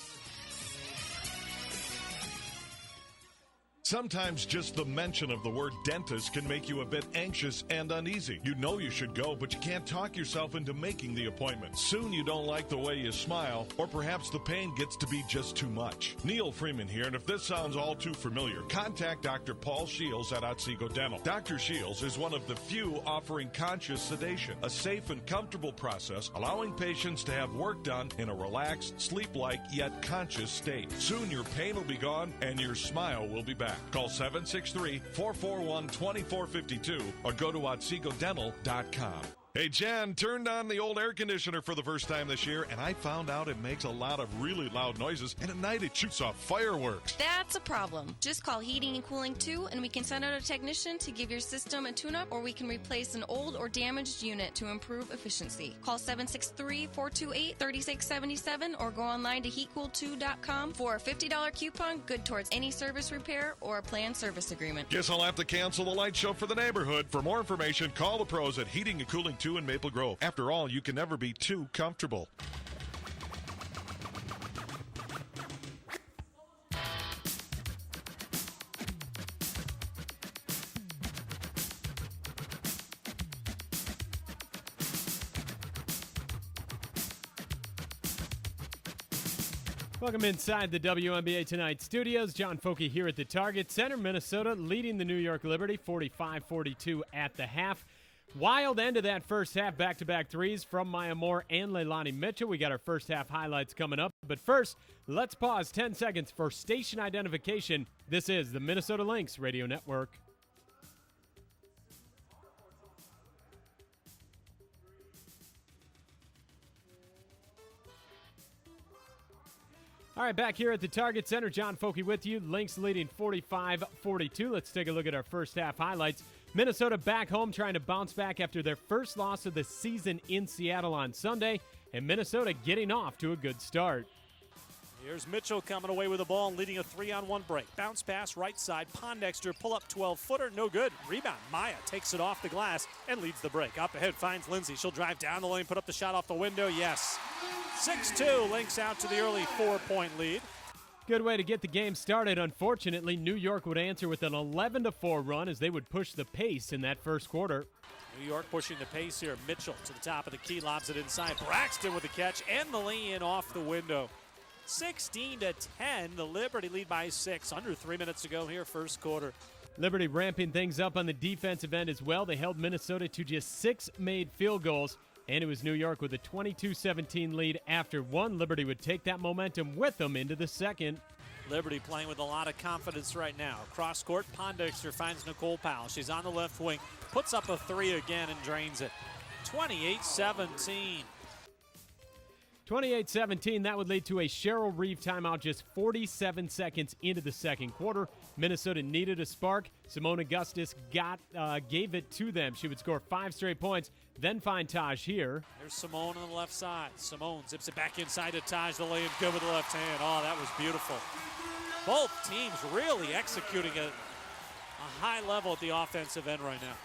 Sometimes just the mention of the word dentist can make you a bit anxious and uneasy. You know you should go, but you can't talk yourself into making the appointment. Soon you don't like the way you smile, or perhaps the pain gets to be just too much. Neil Freeman here, and if this sounds all too familiar, contact Dr. Paul Shields at Otsego Dental. Dr. Shields is one of the few offering conscious sedation, a safe and comfortable process allowing patients to have work done in a relaxed, sleep-like, yet conscious state. Soon your pain will be gone and your smile will be back. Call 763-441-2452 or go to otsegodental.com. Hey, Jan turned on the old air conditioner for the first time this year, and I found out it makes a lot of really loud noises, and at night it shoots off fireworks. That's a problem. Just call Heating and Cooling 2 and we can send out a technician to give your system a tune-up, or we can replace an old or damaged unit to improve efficiency. Call 763-428-3677 or go online to heatcool2.com for a $50 coupon good towards any service repair or a planned service agreement. Guess I'll have to cancel the light show for the neighborhood. For more information, call the pros at Heating and Cooling 2 in Maple Grove. After all, you can never be too comfortable. Welcome inside the WNBA Tonight studios. John Foky here at the Target Center. Minnesota leading the New York Liberty 45-42 at the half. Wild end of that first half, back-to-back threes from Maya Moore and Leilani Mitchell. We got our first half highlights coming up. But first, let's pause 10 seconds for station identification. This is the Minnesota Lynx Radio Network. All right, back here at the Target Center, John Foky with you. Lynx leading 45-42. Let's take a look at our first half highlights. Minnesota back home trying to bounce back after their first loss of the season in Seattle on Sunday, and Minnesota getting off to a good start. Here's Mitchell coming away with the ball and leading a 3-on-1 break. Bounce pass right side. Pondexter pull up 12-footer. No good. Rebound. Maya takes it off the glass and leads the break. Up ahead finds Lindsay. She'll drive down the lane, put up the shot off the window. Yes. 6-2. Lynx out to the early 4-point lead. Good way to get the game started. Unfortunately, New York would answer with an 11-4 run as they would push the pace in that first quarter. New York pushing the pace here. Mitchell to the top of the key, lobs it inside. Braxton with the catch and the lay-in off the window. 16-10, the Liberty lead by 6. Under 3 minutes to go here, first quarter. Liberty ramping things up on the defensive end as well. They held Minnesota to just 6 made field goals, and it was New York with a 22-17 lead after one. Liberty would take that momentum with them into the second. Liberty playing with a lot of confidence right now. Cross court, Pondexter finds Nicole Powell. She's on the left wing, puts up a three again and drains it. 28-17. 28-17, that would lead to a Cheryl Reeve timeout just 47 seconds into the second quarter. Minnesota needed a spark. Simone Augustus gave it to them. She would score 5 straight points, then find Taj here. There's Simone on the left side. Simone zips it back inside to Taj. The lay-in good with the left hand. Oh, that was beautiful. Both teams really executing at a high level at the offensive end right now.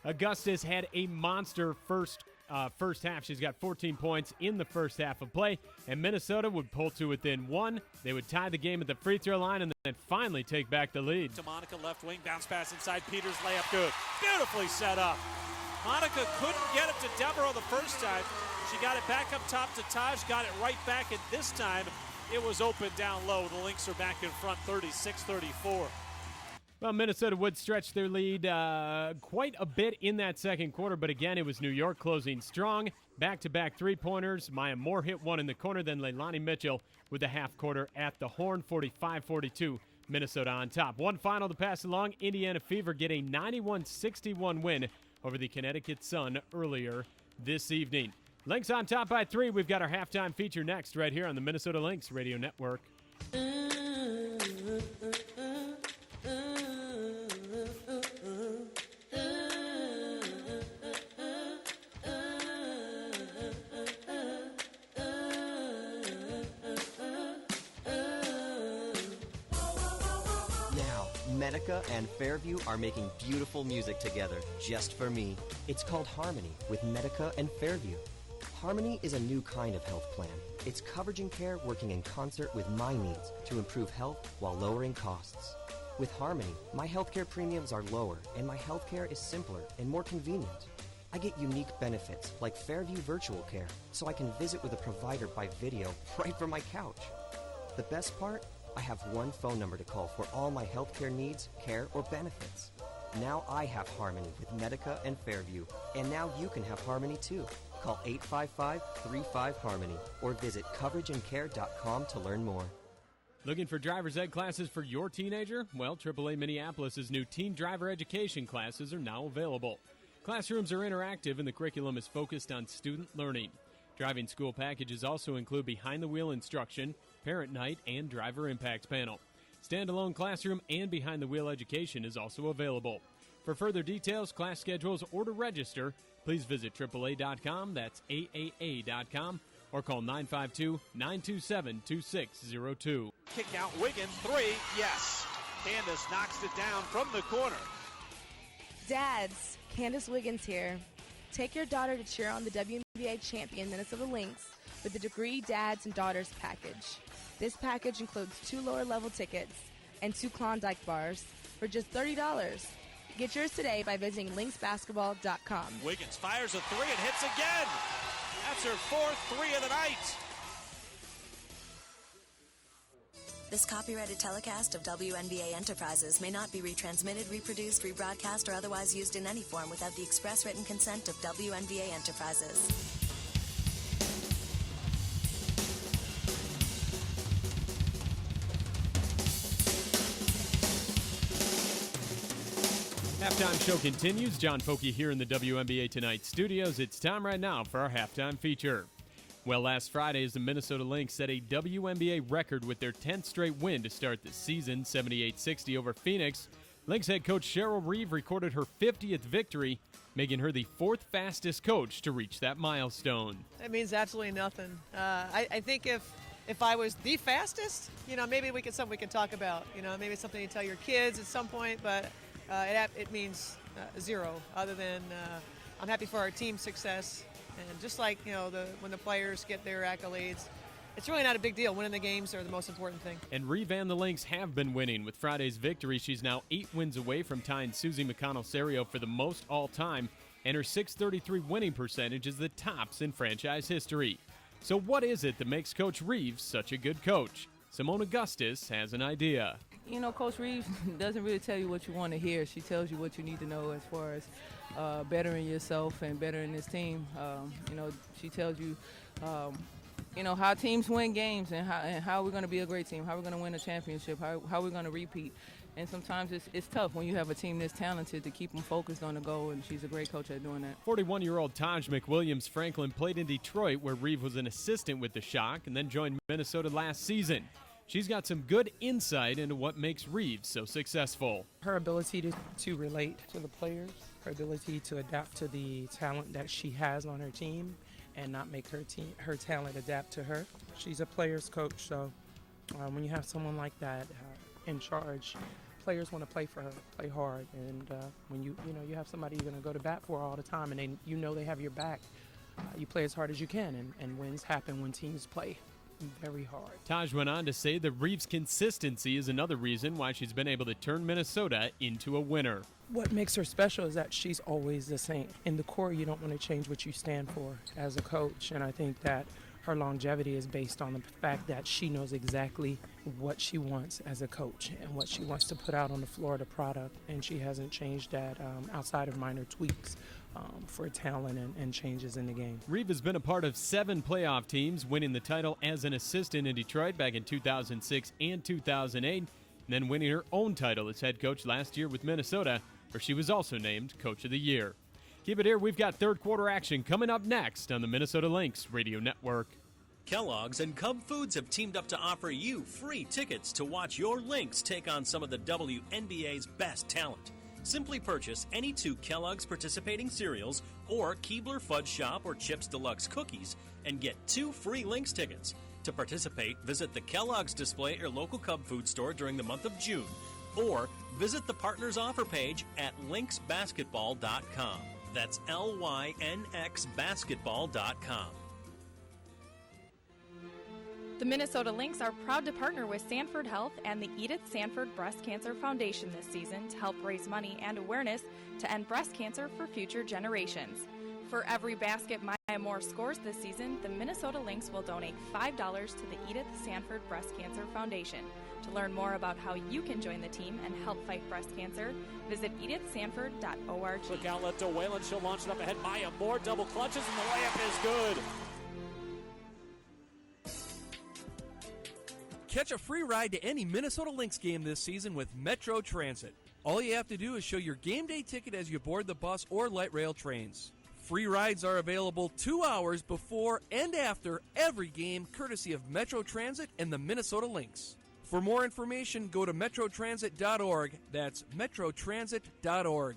Augustus had a monster first half. She's got 14 points in the first half of play, and Minnesota would pull to within 1. They would tie the game at the free throw line and then finally take back the lead. To Monica, left wing, bounce pass inside. Peters, layup good. Beautifully set up. Monica couldn't get it to Devereaux the first time. She got it back up top to Taj, got it right back, and this time it was open down low. The Lynx are back in front, 36-34. Well, Minnesota would stretch their lead quite a bit in that second quarter, but again, it was New York closing strong. Back-to-back three-pointers. Maya Moore hit one in the corner, then Leilani Mitchell with the half quarter at the horn, 45-42. Minnesota on top. One final to pass along. Indiana Fever get a 91-61 win over the Connecticut Sun earlier this evening. Lynx on top by 3. We've got our halftime feature next right here on the Minnesota Lynx Radio Network. Medica and Fairview are making beautiful music together, just for me. It's called Harmony with Medica and Fairview. Harmony is a new kind of health plan. It's coverage and care working in concert with my needs to improve health while lowering costs. With Harmony, my healthcare premiums are lower and my healthcare is simpler and more convenient. I get unique benefits like Fairview Virtual Care, so I can visit with a provider by video right from my couch. The best part? I have one phone number to call for all my healthcare needs, care, or benefits. Now I have Harmony with Medica and Fairview, and now you can have Harmony too. Call 855-35-HARMONY or visit coverageandcare.com to learn more. Looking for driver's ed classes for your teenager? Well, AAA Minneapolis' new teen driver education classes are now available. Classrooms are interactive and the curriculum is focused on student learning. Driving school packages also include behind-the-wheel instruction, parent night, and driver impact panel. Standalone classroom and behind-the-wheel education is also available. For further details, class schedules, or to register, please visit AAA.com, that's AAA.com, or call 952-927-2602. Kick out Wiggin, 3, yes. Candace knocks it down from the corner. Dads, Candace Wiggins here. Take your daughter to cheer on the WNBA champion Minnesota Lynx with the Degree Dads and Daughters package. This package includes 2 lower-level tickets and 2 Klondike bars for just $30. Get yours today by visiting lynxbasketball.com. Wiggins fires a 3 and hits again. That's her 4th 3 of the night. This copyrighted telecast of WNBA Enterprises may not be retransmitted, reproduced, rebroadcast, or otherwise used in any form without the express written consent of WNBA Enterprises. Halftime show continues. John Foky here in the WNBA Tonight studios. It's time right now for our halftime feature. Well, last Friday, the Minnesota Lynx set a WNBA record with their 10th straight win to start the season, 78-60 over Phoenix. Lynx head coach Cheryl Reeve recorded her 50th victory, making her the 4th fastest coach to reach that milestone. That means absolutely nothing. I think if I was the fastest, maybe something we can talk about. Maybe it's something you tell your kids at some point, but it means zero, other than I'm happy for our team's success. And just like, when the players get their accolades, it's really not a big deal. Winning the games are the most important thing. And Reeve and the Lynx have been winning. With Friday's victory, she's now 8 wins away from tying Susie McConnell-Serio for the most all-time, and her .633 winning percentage is the tops in franchise history. So what is it that makes Coach Reeves such a good coach? Simone Augustus has an idea. Coach Reeves doesn't really tell you what you want to hear. She tells you what you need to know as far as bettering yourself and bettering this team. She tells you, how teams win games and how we're going to be a great team, how we're going to win a championship, how we're going to repeat. And sometimes it's tough when you have a team this talented to keep them focused on the goal, and she's a great coach at doing that. 41-year-old Taj McWilliams Franklin played in Detroit, where Reeve was an assistant with the Shock, and then joined Minnesota last season. She's got some good insight into what makes Reeves so successful. Her ability to relate to the players, her ability to adapt to the talent that she has on her team and not make her talent adapt to her. She's a player's coach, so when you have someone like that in charge, players want to play for her, play hard, and when you have somebody you're going to go to bat for all the time, and they have your back, you play as hard as you can, and wins happen when teams play very hard. Taj went on to say that Reeves' consistency is another reason why she's been able to turn Minnesota into a winner. What makes her special is that she's always the same. In the core, you don't want to change what you stand for as a coach, and I think that her longevity is based on the fact that she knows exactly what she wants as a coach and what she wants to put out on the floor, the product, and she hasn't changed that outside of minor tweaks for talent and changes in the game. Reeve has been a part of 7 playoff teams, winning the title as an assistant in Detroit back in 2006 and 2008, and then winning her own title as head coach last year with Minnesota, where she was also named Coach of the Year. Keep it here. We've got third quarter action coming up next on the Minnesota Lynx Radio Network. Kellogg's and Cub Foods have teamed up to offer you free tickets to watch your Lynx take on some of the WNBA's best talent. Simply purchase any 2 Kellogg's participating cereals or Keebler Fudge Shop or Chips Deluxe cookies and get 2 free Lynx tickets. To participate, visit the Kellogg's display at your local Cub Food store during the month of June, or visit the partners offer page at lynxbasketball.com. That's LYNXbasketball.com. The Minnesota Lynx are proud to partner with Sanford Health and the Edith Sanford Breast Cancer Foundation this season to help raise money and awareness to end breast cancer for future generations. For every basket Maya Moore scores this season, the Minnesota Lynx will donate $5 to the Edith Sanford Breast Cancer Foundation. To learn more about how you can join the team and help fight breast cancer, visit edithsanford.org. Quick outlet to Whalen. She'll launch it up ahead. Maya Moore double clutches, and the layup is good. Catch a free ride to any Minnesota Lynx game this season with Metro Transit. All you have to do is show your game day ticket as you board the bus or light rail trains. Free rides are available 2 hours before and after every game, courtesy of Metro Transit and the Minnesota Lynx. For more information, go to metrotransit.org. That's metrotransit.org.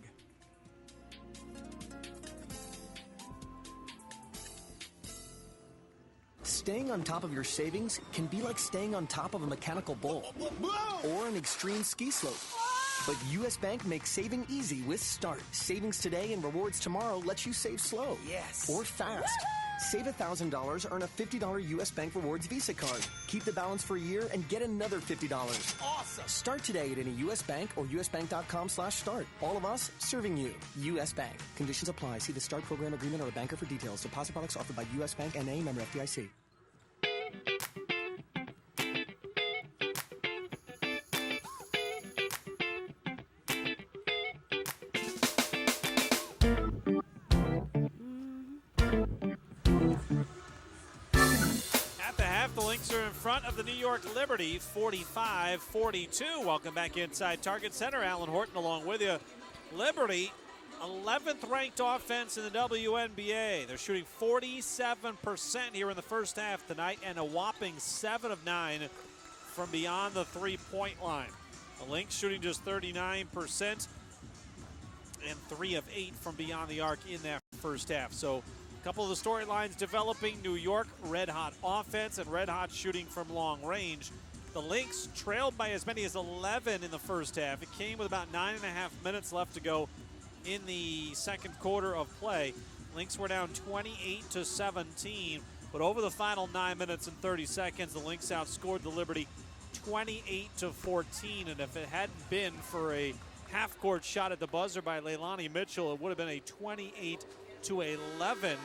Staying on top of your savings can be like staying on top of a mechanical bull or an extreme ski slope. But U.S. Bank makes saving easy with Start. Savings today and rewards tomorrow lets you save slow. Yes. Or fast. Save $1,000, earn a $50 U.S. Bank Rewards Visa card. Keep the balance for a year and get another $50. Awesome. Start today at any U.S. Bank or usbank.com/start. All of us serving you. U.S. Bank. Conditions apply. See the Start program agreement or a banker for details. Deposit products offered by U.S. Bank N.A. member FDIC. The Lynx are in front of the New York Liberty, 45-42. Welcome back inside Target Center. Alan Horton along with you. Liberty, 11th ranked offense in the WNBA. They're shooting 47% here in the first half tonight and a whopping 7 of 9 from beyond the three-point line. The Lynx shooting just 39% and 3 of 8 from beyond the arc in that first half. So a couple of the storylines developing. New York, red-hot offense and red-hot shooting from long range. The Lynx trailed by as many as 11 in the first half. It came with about 9.5 minutes left to go in the second quarter of play. Lynx were down 28-17, but over the final 9 minutes and 30 seconds, the Lynx outscored the Liberty 28-14, and if it hadn't been for a half-court shot at the buzzer by Leilani Mitchell, it would have been a 28-11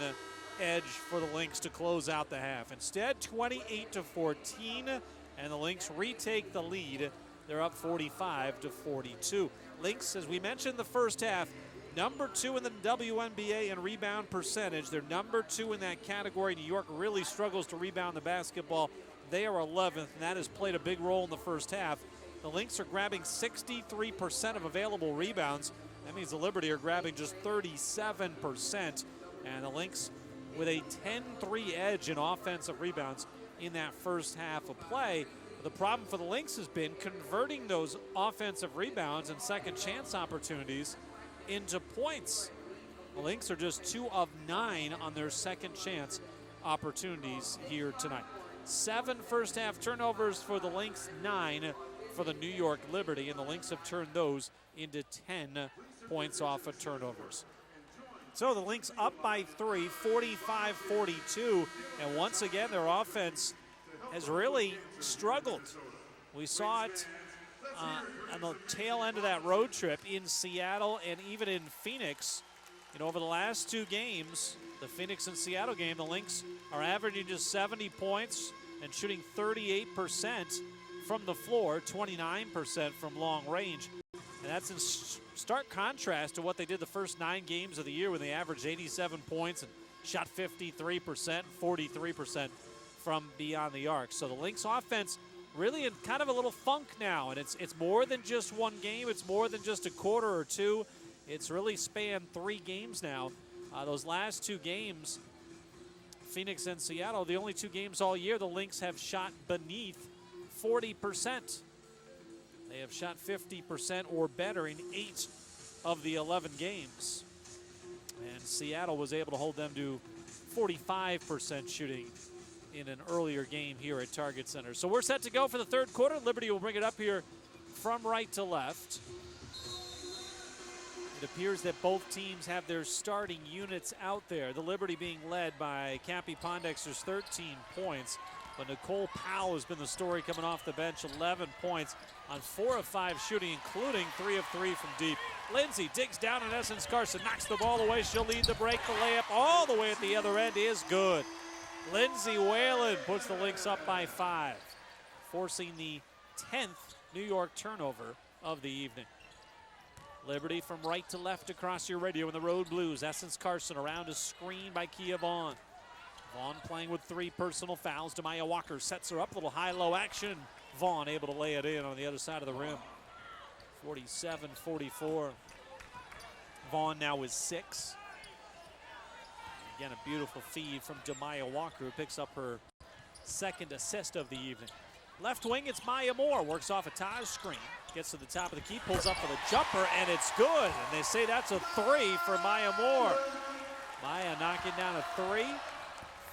edge for the Lynx to close out the half. Instead, 28-14, and the Lynx retake the lead. They're up 45-42. Lynx, as we mentioned the first half, number 2 in the WNBA in rebound percentage. They're number 2 in that category. New York really struggles to rebound the basketball. They are 11th, and that has played a big role in the first half. The Lynx are grabbing 63% of available rebounds. That means the Liberty are grabbing just 37%. And the Lynx with a 10-3 edge in offensive rebounds in that first half of play. The problem for the Lynx has been converting those offensive rebounds and second chance opportunities into points. The Lynx are just 2 of 9 on their second chance opportunities here tonight. 7 first half turnovers for the Lynx, 9 for the New York Liberty, and the Lynx have turned those into 10 points off of turnovers. So the Lynx up by 3, 45-42, and once again their offense has really struggled. We saw it on the tail end of that road trip in Seattle and even in Phoenix. You know, over the last 2 games, the Phoenix and Seattle game, the Lynx are averaging just 70 points and shooting 38% from the floor, 29% from long range. And that's in stark contrast to what they did the first 9 games of the year when they averaged 87 points and shot 53%, 43% from beyond the arc. So the Lynx offense really in kind of a little funk now, and it's more than just one game. It's more than just a quarter or two. It's really spanned 3 games now. Those last 2 games, Phoenix and Seattle, the only 2 games all year, the Lynx have shot beneath 40%. They have shot 50% or better in 8 of the 11 games. And Seattle was able to hold them to 45% shooting in an earlier game here at Target Center. So we're set to go for the third quarter. Liberty will bring it up here from right to left. It appears that both teams have their starting units out there. The Liberty being led by Cappy Pondexter's 13 points. But Nicole Powell has been the story coming off the bench, 11 points on 4 of 5 shooting, including 3 of 3 from deep. Lindsay digs down on Essence Carson, knocks the ball away. She'll lead the break. The layup all the way at the other end is good. Lindsay Whalen puts the Lynx up by 5, forcing the 10th New York turnover of the evening. Liberty from right to left across your radio in the road blues. Essence Carson around a screen by Kia Vaughn. Vaughn playing with 3 personal fouls. Demaya Walker sets her up, a little high-low action. Vaughn able to lay it in on the other side of the rim. 47-44. Vaughn now with 6. Again, a beautiful feed from Demaya Walker, who picks up her 2nd assist of the evening. Left wing, it's Maya Moore. Works off a Taj screen. Gets to the top of the key, pulls up for the jumper, and it's good. And they say that's a 3 for Maya Moore. Maya knocking down a 3.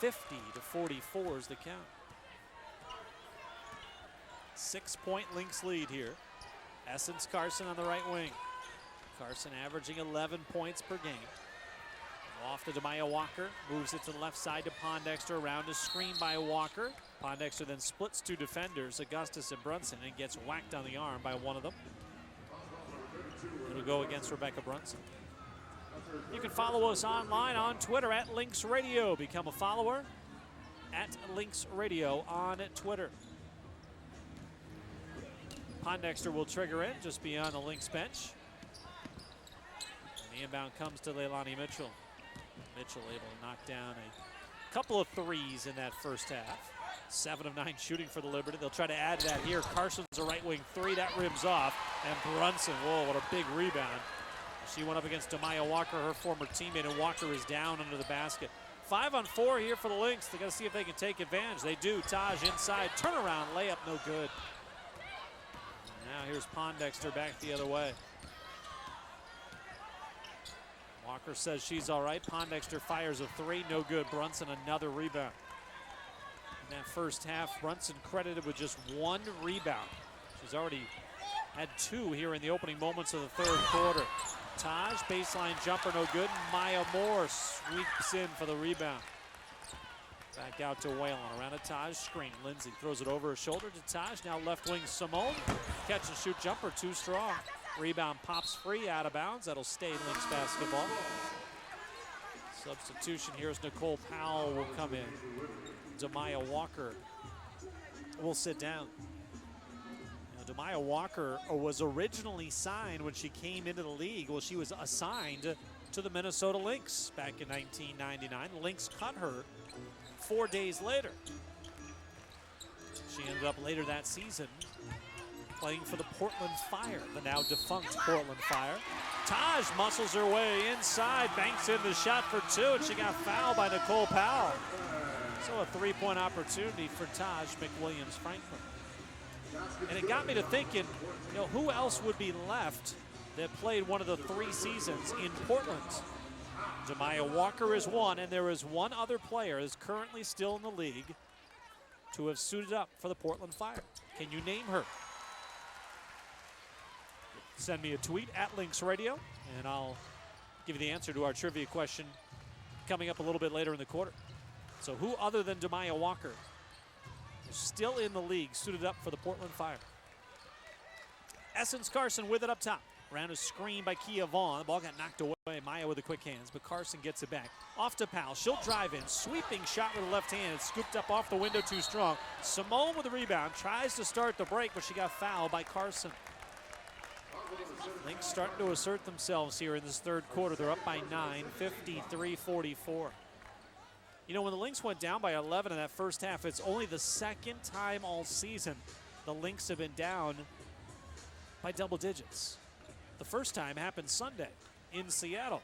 50-44 is the count. 6-point Lynx lead here. Essence Carson on the right wing. Carson averaging 11 points per game. Off to Demaya Walker, moves it to the left side to Pondexter, around a screen by Walker. Pondexter then splits 2 defenders, Augustus and Brunson, and gets whacked on the arm by one of them. It'll go against Rebecca Brunson. You can follow us online on Twitter at Lynx Radio. Become a follower at Lynx Radio on Twitter. Pondexter will trigger in just beyond the Lynx bench. And the inbound comes to Leilani Mitchell. Mitchell able to knock down a couple of threes in that first half. 7 of 9 shooting for the Liberty. They'll try to add that here. Carson's a right wing 3. That rims off. And Brunson, whoa, what a big rebound. She went up against Demaya Walker, her former teammate, and Walker is down under the basket. 5 on 4 here for the Lynx. They got to see if they can take advantage. They do. Taj inside. Turnaround layup, no good. Now here's Pondexter back the other way. Walker says she's all right. Pondexter fires a 3, no good. Brunson another rebound. In that first half, Brunson credited with just 1 rebound. She's already had 2 here in the opening moments of the third quarter. Taj, baseline jumper, no good. Maya Moore sweeps in for the rebound. Back out to Whalen, around a Taj screen. Lindsay throws it over her shoulder to Taj. Now left wing Simone. Catch and shoot jumper, too strong. Rebound pops free, out of bounds. That'll stay Lynx basketball. Substitution here is Nicole Powell will come in. Demaya Walker will sit down. Demaya Walker was originally signed when she came into the league. Well, she was assigned to the Minnesota Lynx back in 1999. The Lynx cut her 4 days later. She ended up later that season playing for the Portland Fire, the now defunct Portland Fire. Taj muscles her way inside, banks in the shot for 2, and she got fouled by Nicole Powell. So a 3-point opportunity for Taj McWilliams-Franklin. And it got me to thinking, who else would be left that played one of the 3 seasons in Portland? Demaya Walker is one, and there is one other player that's currently still in the league to have suited up for the Portland Fire. Can you name her? Send me a tweet at Lynx Radio, and I'll give you the answer to our trivia question coming up a little bit later in the quarter. So who other than Demaya Walker is still in the league, suited up for the Portland Fire? Essence Carson with it up top. Around a screen by Kia Vaughn. The ball got knocked away. Maya with the quick hands, but Carson gets it back. Off to Powell. She'll drive in. Sweeping shot with the left hand. It's scooped up off the window, too strong. Simone with the rebound. Tries to start the break, but she got fouled by Carson. Lynx starting to assert themselves here in this third quarter. They're up by 9, 53-44. When the Lynx went down by 11 in that first half, it's only the second time all season the Lynx have been down by double digits. The first time happened Sunday in Seattle.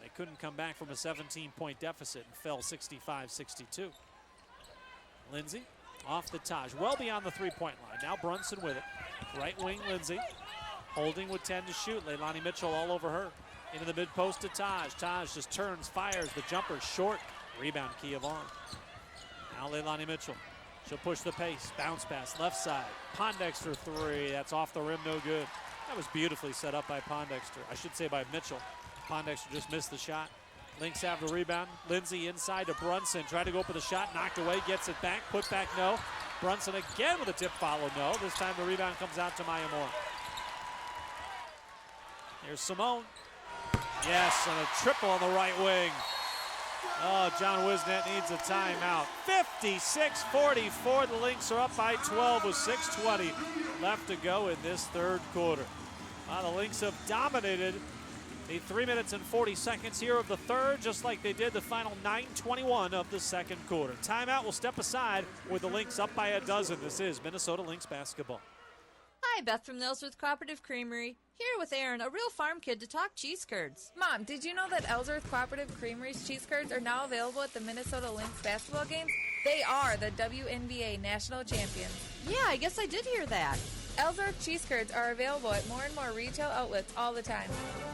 They couldn't come back from a 17-point deficit and fell 65-62. Lindsay off the Taj, well beyond the three-point line. Now Brunson with it. Right wing Lindsay, holding with 10 to shoot. Leilani Mitchell all over her. Into the mid-post to Taj. Taj just turns, fires. The jumper short. Rebound, Kia Vaughn. Now Leilani Mitchell. She'll push the pace. Bounce pass, left side. Pondexter 3. That's off the rim, no good. That was beautifully set up by Pondexter. I should say by Mitchell. Pondexter just missed the shot. Lynx have the rebound. Lindsay inside to Brunson. Tried to go up with a shot, knocked away, gets it back. Put back, no. Brunson again with a tip follow, no. This time the rebound comes out to Maya Moore. Here's Simone. Yes, and a triple on the right wing. Oh, John Wisnet needs a timeout. 56-44. The Lynx are up by 12 with 6:20 left to go in this third quarter. The Lynx have dominated the 3 minutes and 40 seconds here of the third, just like they did the final 9:21 of the second quarter. Timeout will step aside with the Lynx up by a dozen. This is Minnesota Lynx basketball. Hi, Beth from the Ellsworth Cooperative Creamery. Here with Aaron, a real farm kid, to talk cheese curds. Mom, did you know that Ellsworth Cooperative Creamery's cheese curds are now available at the Minnesota Lynx basketball games? They are the WNBA national champions. Yeah, I guess I did hear that. Ellsworth cheese curds are available at more and more retail outlets all the time.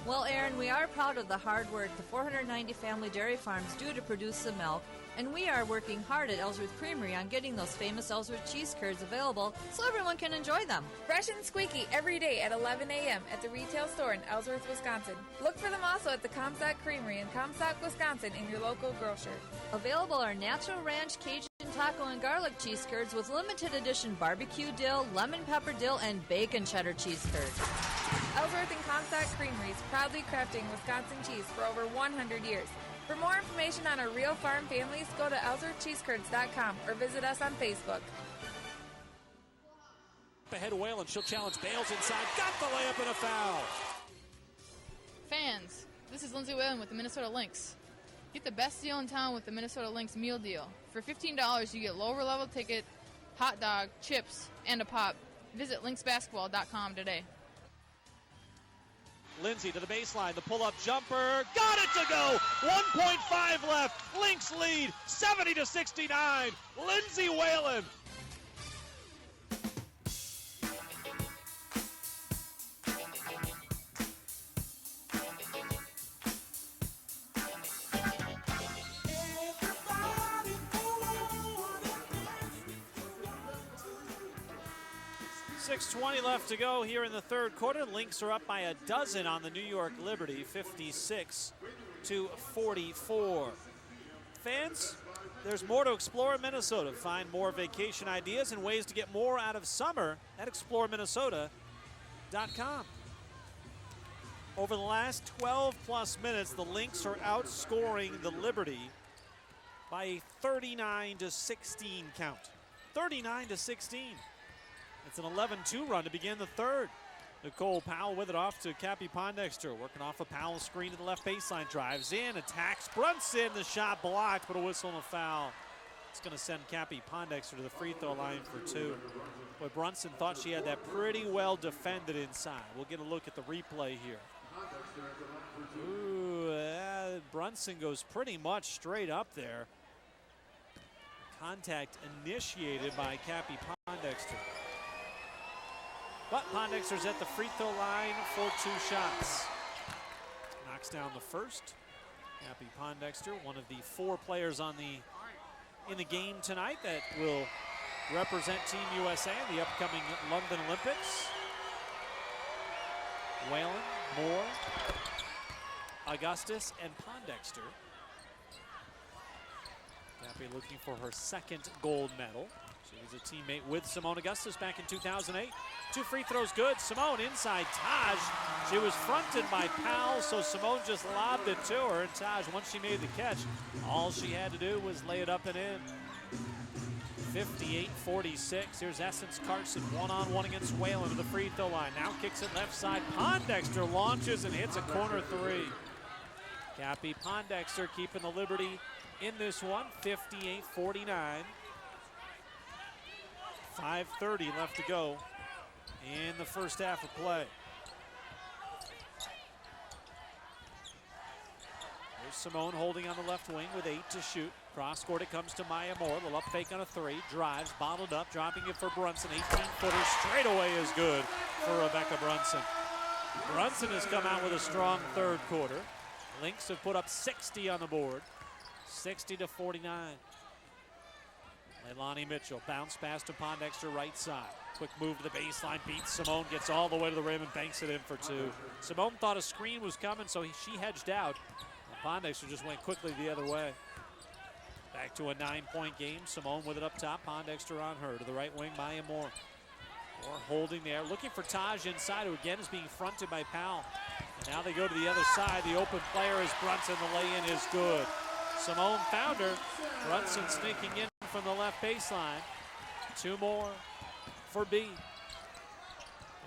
Well, Aaron, we are proud of the hard work the 490 family dairy farms do to produce the milk, and we are working hard at Ellsworth Creamery on getting those famous Ellsworth cheese curds available so everyone can enjoy them. Fresh and squeaky every day at 11 a.m. at the retail store in Ellsworth, Wisconsin. Look for them also at the Comstock Creamery in Comstock, Wisconsin in your local grocer. Available are Natural Ranch, Cajun Taco, and Garlic cheese curds with limited edition barbecue dill, lemon pepper dill, and bacon cheddar cheese curds. Ellsworth and Comstock Creameries, proudly crafting Wisconsin cheese for over 100 years. For more information on our real farm families, go to EllsworthCheeseCurds.com or visit us on Facebook. Ahead Whalen, she'll challenge Bales inside. Got the layup and a foul. Fans, this is Lindsay Whalen with the Minnesota Lynx. Get the best deal in town with the Minnesota Lynx meal deal. For $15, you get lower level ticket, hot dog, chips, and a pop. Visit lynxbasketball.com today. Lindsay to the baseline, the pull-up jumper, got it to go! 1.5 left, Lynx lead, 70-69, Lindsay Whalen. .620 left to go here in the third quarter. Lynx are up by a dozen on the New York Liberty, 56-44. Fans, there's more to explore in Minnesota. Find more vacation ideas and ways to get more out of summer at exploreminnesota.com. Over the last 12-plus minutes, the Lynx are outscoring the Liberty by a 39-16 count. 39-16. It's an 11-2 run to begin the third. Nicole Powell with it off to Cappy Pondexter. Working off a Powell screen to the left baseline. Drives in, attacks Brunson. The shot blocked, but a whistle and a foul. It's going to send Cappy Pondexter to the free throw line for two. Boy, Brunson thought she had that pretty well defended inside. We'll get a look at the replay here. Ooh, Brunson goes pretty much straight up there. Contact initiated by Cappy Pondexter. But Pondexter's at the free throw line for two shots. Knocks down the first. Cappy Pondexter, one of the four players in the game tonight that will represent Team USA in the upcoming London Olympics. Whalen, Moore, Augustus, and Pondexter. Cappy looking for her second gold medal. She was a teammate with Simone Augustus back in 2008. Two free throws good. Simone inside Taj. She was fronted by Powell, so Simone just lobbed it to her. And Taj, once she made the catch, all she had to do was lay it up and in. 58-46. Here's Essence Carson one-on-one against Whalen to the free throw line. Now kicks it left side. Pondexter launches and hits a corner three. Cappy Pondexter keeping the Liberty in this one, 58-49. 5:30 left to go in the first half of play. There's Simone holding on the left wing with 8 to shoot. Cross court it comes to Maya Moore. Little up fake on a three. Drives, bottled up, dropping it for Brunson. 18-footer straight away is good for Rebecca Brunson. Brunson has come out with a strong third quarter. Lynx have put up 60 on the board. 60-49. Leilani Mitchell, bounce pass to Pondexter right side. Quick move to the baseline, beats Simone, gets all the way to the rim and banks it in for two. Simone thought a screen was coming, so she hedged out. Pondexter just went quickly the other way. Back to a 9-point game. Simone with it up top, Pondexter on her. To the right wing, Maya Moore. Moore holding there, looking for Taj inside, who again is being fronted by Powell. And now they go to the other side. The open player is Brunson. The lay-in is good. Simone found her. Brunson sneaking in from the left baseline. Two more for B.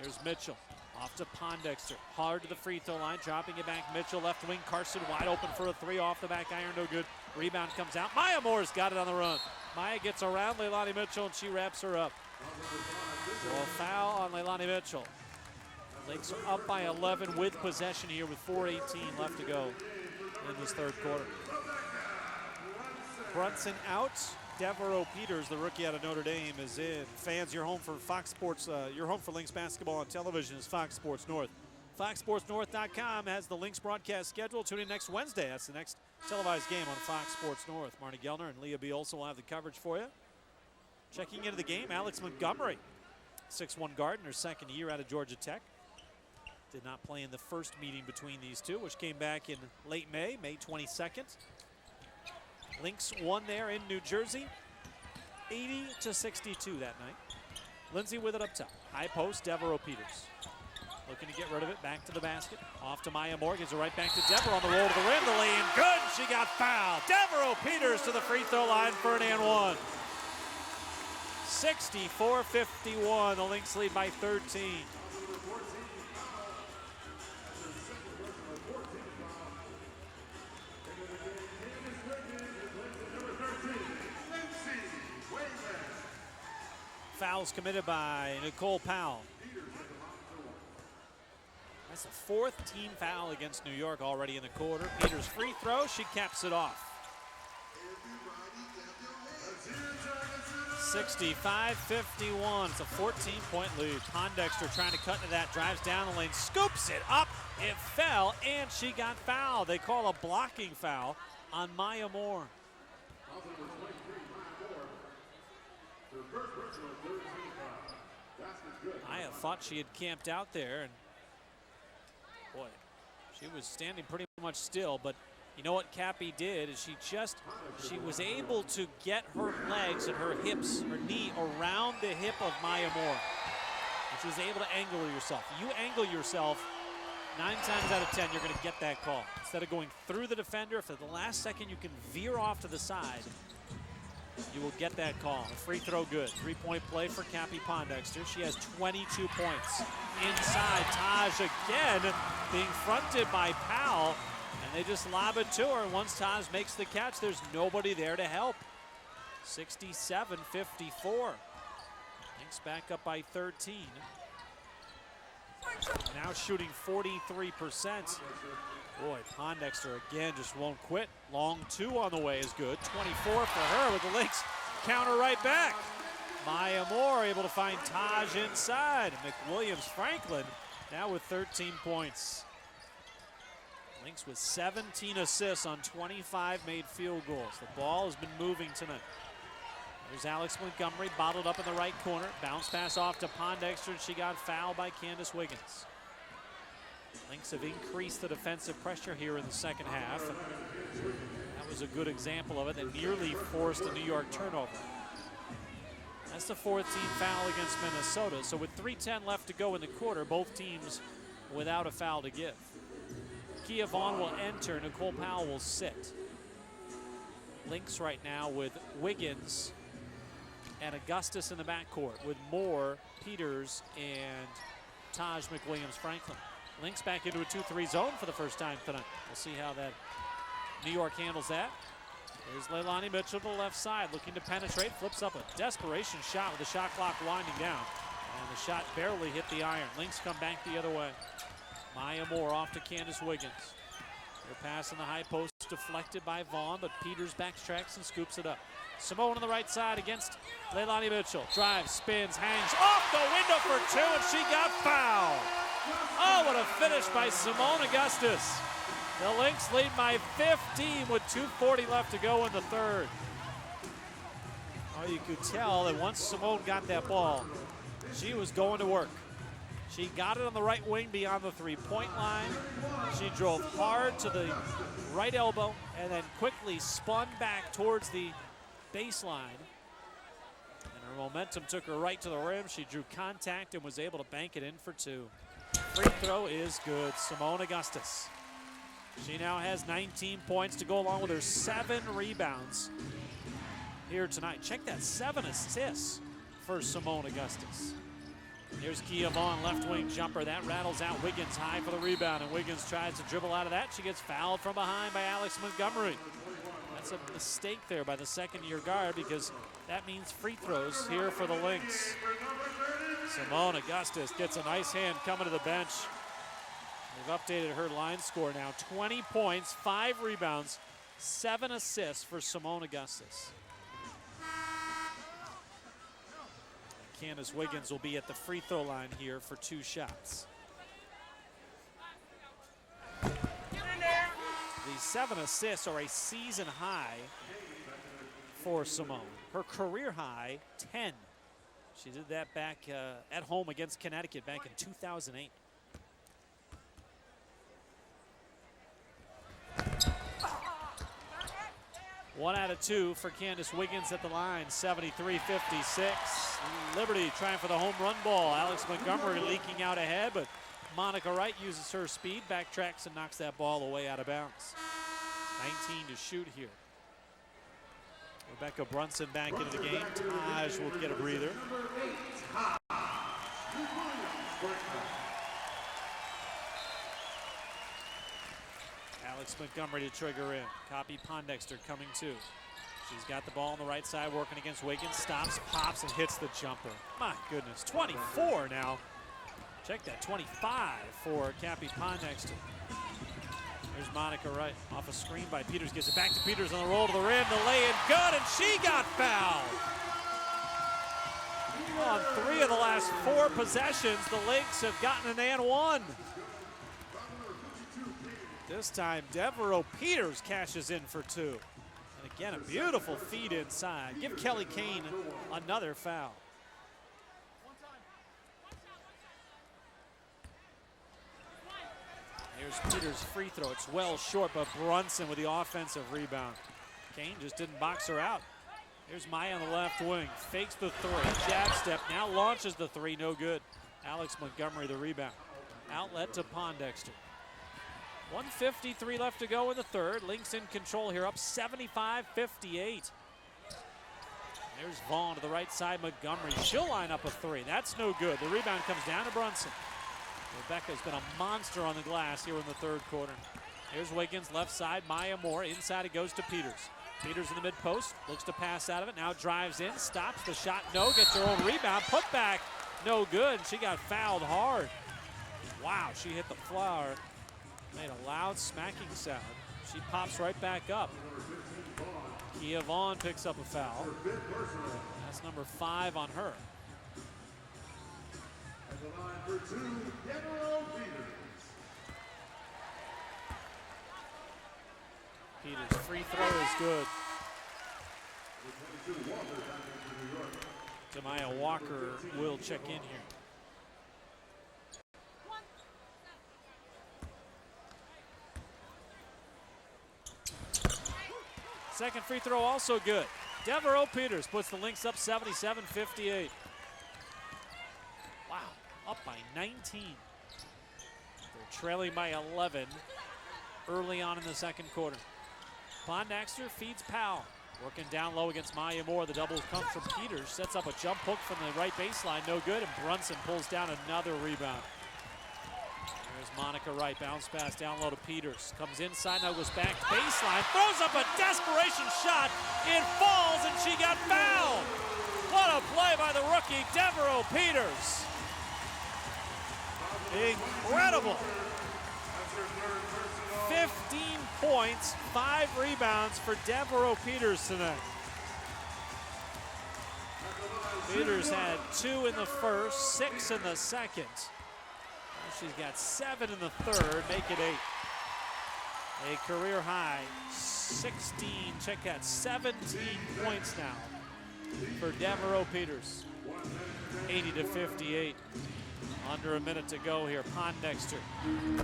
Here's Mitchell. Off to Pondexter. Hard to the free throw line. Dropping it back. Mitchell left wing. Carson wide open for a three. Off the back iron. No good. Rebound comes out. Maya Moore's got it on the run. Maya gets around Leilani Mitchell and she wraps her up. So a foul on Leilani Mitchell. Lynx are up by 11 with possession here with 4:18 left to go in this third quarter. Brunson out. Devereaux Peters, the rookie out of Notre Dame, is in. Fans, you're home for Fox Sports. You're home for Lynx basketball on television is Fox Sports North. FoxSportsNorth.com has the Lynx broadcast schedule. Tune in next Wednesday. That's the next televised game on Fox Sports North. Marnie Gellner and Leah B. Olson will have the coverage for you. Checking into the game, Alex Montgomery, 6'1" guard in her second year out of Georgia Tech. Did not play in the first meeting between these two, which came back in late May 22nd. Lynx won there in New Jersey, 80-62 that night. Lindsay with it up top. High post, Devereaux Peters. Looking to get rid of it, back to the basket. Off to Maya Moore, gives it right back to Devereaux on the roll to the rim. The lay-in, good, she got fouled. Devereaux Peters to the free throw line for an and one. 64-51, the Lynx lead by 13. Fouls committed by Nicole Powell. That's the fourth team foul against New York already in the quarter. Peters free throw, she caps it off. 65-51, it's a 14-point lead. Pondexter trying to cut into that, drives down the lane, scoops it up, it fell, and she got fouled. They call a blocking foul on Maya Moore. Maya thought she had camped out there, and boy, she was standing pretty much still, but you know what Cappy did is she was able to get her legs and her hips, her knee around the hip of Maya Moore. And she was able to angle yourself. You angle yourself, 9 times out of 10, you're going to get that call. Instead of going through the defender, if at the last second you can veer off to the side, you will get that call. A free throw good. 3-point play for Cappy Pondexter. She has 22 points. Inside, Taj again being fronted by Powell. And they just lob it to her, and once Taj makes the catch, there's nobody there to help. 67-54. Lynx back up by 13. Now shooting 43%. Boy, Pondexter again just won't quit. Long 2 on the way is good. 24 for her, with the Lynx counter right back. Maya Moore able to find Taj inside. McWilliams-Franklin now with 13 points. Lynx with 17 assists on 25 made field goals. The ball has been moving tonight. There's Alex Montgomery bottled up in the right corner. Bounce pass off to Pondexter, and she got fouled by Candace Wiggins. Lynx have increased the defensive pressure here in the second half. That was a good example of it. They nearly forced a New York turnover. That's the 4th team foul against Minnesota. So with 3:10 left to go in the quarter, both teams without a foul to give. Kia Vaughn will enter. Nicole Powell will sit. Lynx right now with Wiggins and Augustus in the backcourt, with Moore, Peters, and Taj McWilliams-Franklin. Lynx back into a 2-3 zone for the first time tonight. We'll see how that New York handles that. There's Leilani Mitchell to the left side, looking to penetrate, flips up a desperation shot with the shot clock winding down. And the shot barely hit the iron. Lynx come back the other way. Maya Moore off to Candace Wiggins. Their pass in the high post deflected by Vaughn, but Peters backtracks and scoops it up. Simone on the right side against Leilani Mitchell. Drives, spins, hangs off the window for 2, and she got fouled. Oh, what a finish by Simone Augustus. The Lynx lead by 15 with 2:40 left to go in the third. Oh, you could tell that once Simone got that ball, she was going to work. She got it on the right wing beyond the 3-point line. She drove hard to the right elbow and then quickly spun back towards the baseline. And her momentum took her right to the rim. She drew contact and was able to bank it in for 2. Free throw is good. Simone Augustus. She now has 19 points to go along with her 7 rebounds here tonight. Check that, 7 assists for Simone Augustus. Here's Kia Vaughn, left wing jumper. That rattles out. Wiggins high for the rebound, and Wiggins tries to dribble out of that. She gets fouled from behind by Alex Montgomery. That's a mistake there by the second-year guard, because that means free throws here for the Lynx. Simone Augustus gets a nice hand coming to the bench. They've updated her line score now. 20 points, 5 rebounds, 7 assists for Simone Augustus. Candace Wiggins will be at the free throw line here for 2 shots. The 7 assists are a season high for Simone. Her career high, 10. She did that back at home against Connecticut back in 2008. One out of 2 for Candace Wiggins at the line, 73-56. Liberty trying for the home run ball. Alex Montgomery leaking out ahead, but Monica Wright uses her speed, backtracks, and knocks that ball away out of bounds. 19 to shoot here. Rebecca Brunson back into the game. Taj will get a breather. Alex Montgomery to trigger in. Copy Pondexter coming too. She's got the ball on the right side working against Wiggins. Stops, pops, and hits the jumper. My goodness, 24 now. Check that, 25 for Cappy Pondexter. Here's Monica Wright off a screen by Peters. Gets it back to Peters on the roll to the rim. The lay-in good, and she got fouled. On 3 of the last 4 possessions, the Lynx have gotten an and one. This time, Devereaux Peters cashes in for 2. And again, a beautiful feed inside. Give Kelly Kane another foul. Here's Peters' free throw. It's well short, but Brunson with the offensive rebound. Kane just didn't box her out. Here's Maya on the left wing. Fakes the 3. Jab step. Now launches the 3. No good. Alex Montgomery the rebound. Outlet to Pondexter. 1:53 left to go in the third. Lynx in control here, up 75-58. There's Vaughn to the right side. Montgomery. She'll line up a 3. That's no good. The rebound comes down to Brunson. Rebecca's been a monster on the glass here in the third quarter. Here's Wiggins, left side. Maya Moore. Inside it goes to Peters. Peters in the mid-post. Looks to pass out of it. Now drives in. Stops the shot. No. Gets her own rebound. Put back. No good. She got fouled hard. Wow. She hit the floor. Made a loud smacking sound. She pops right back up. Kia Vaughn picks up a foul. That's number 5 on her. Peters' free throw is good. Demaya Walker will check in here. Second free throw also good. Devereaux Peters puts the Lynx up 77-58. Wow, up by 19. They're trailing by 11 early on in the second quarter. Pondexter feeds Powell. Working down low against Maya Moore. The double comes from Peters. Sets up a jump hook from the right baseline. No good, and Brunson pulls down another rebound. There's Monica Wright, bounce pass down low to Peters. Comes inside, now goes back baseline. Throws up a desperation shot. It falls, and she got fouled. What a play by the rookie, Devereaux Peters. Incredible. 15 points, 5 rebounds for Devereaux Peters tonight. Peters had 2 in the first, 6 in the second. She's got 7 in the third, make it 8. A career high, 16, check that, 17 points now for Devereaux Peters. 80-58. Under a minute to go here. Pondexter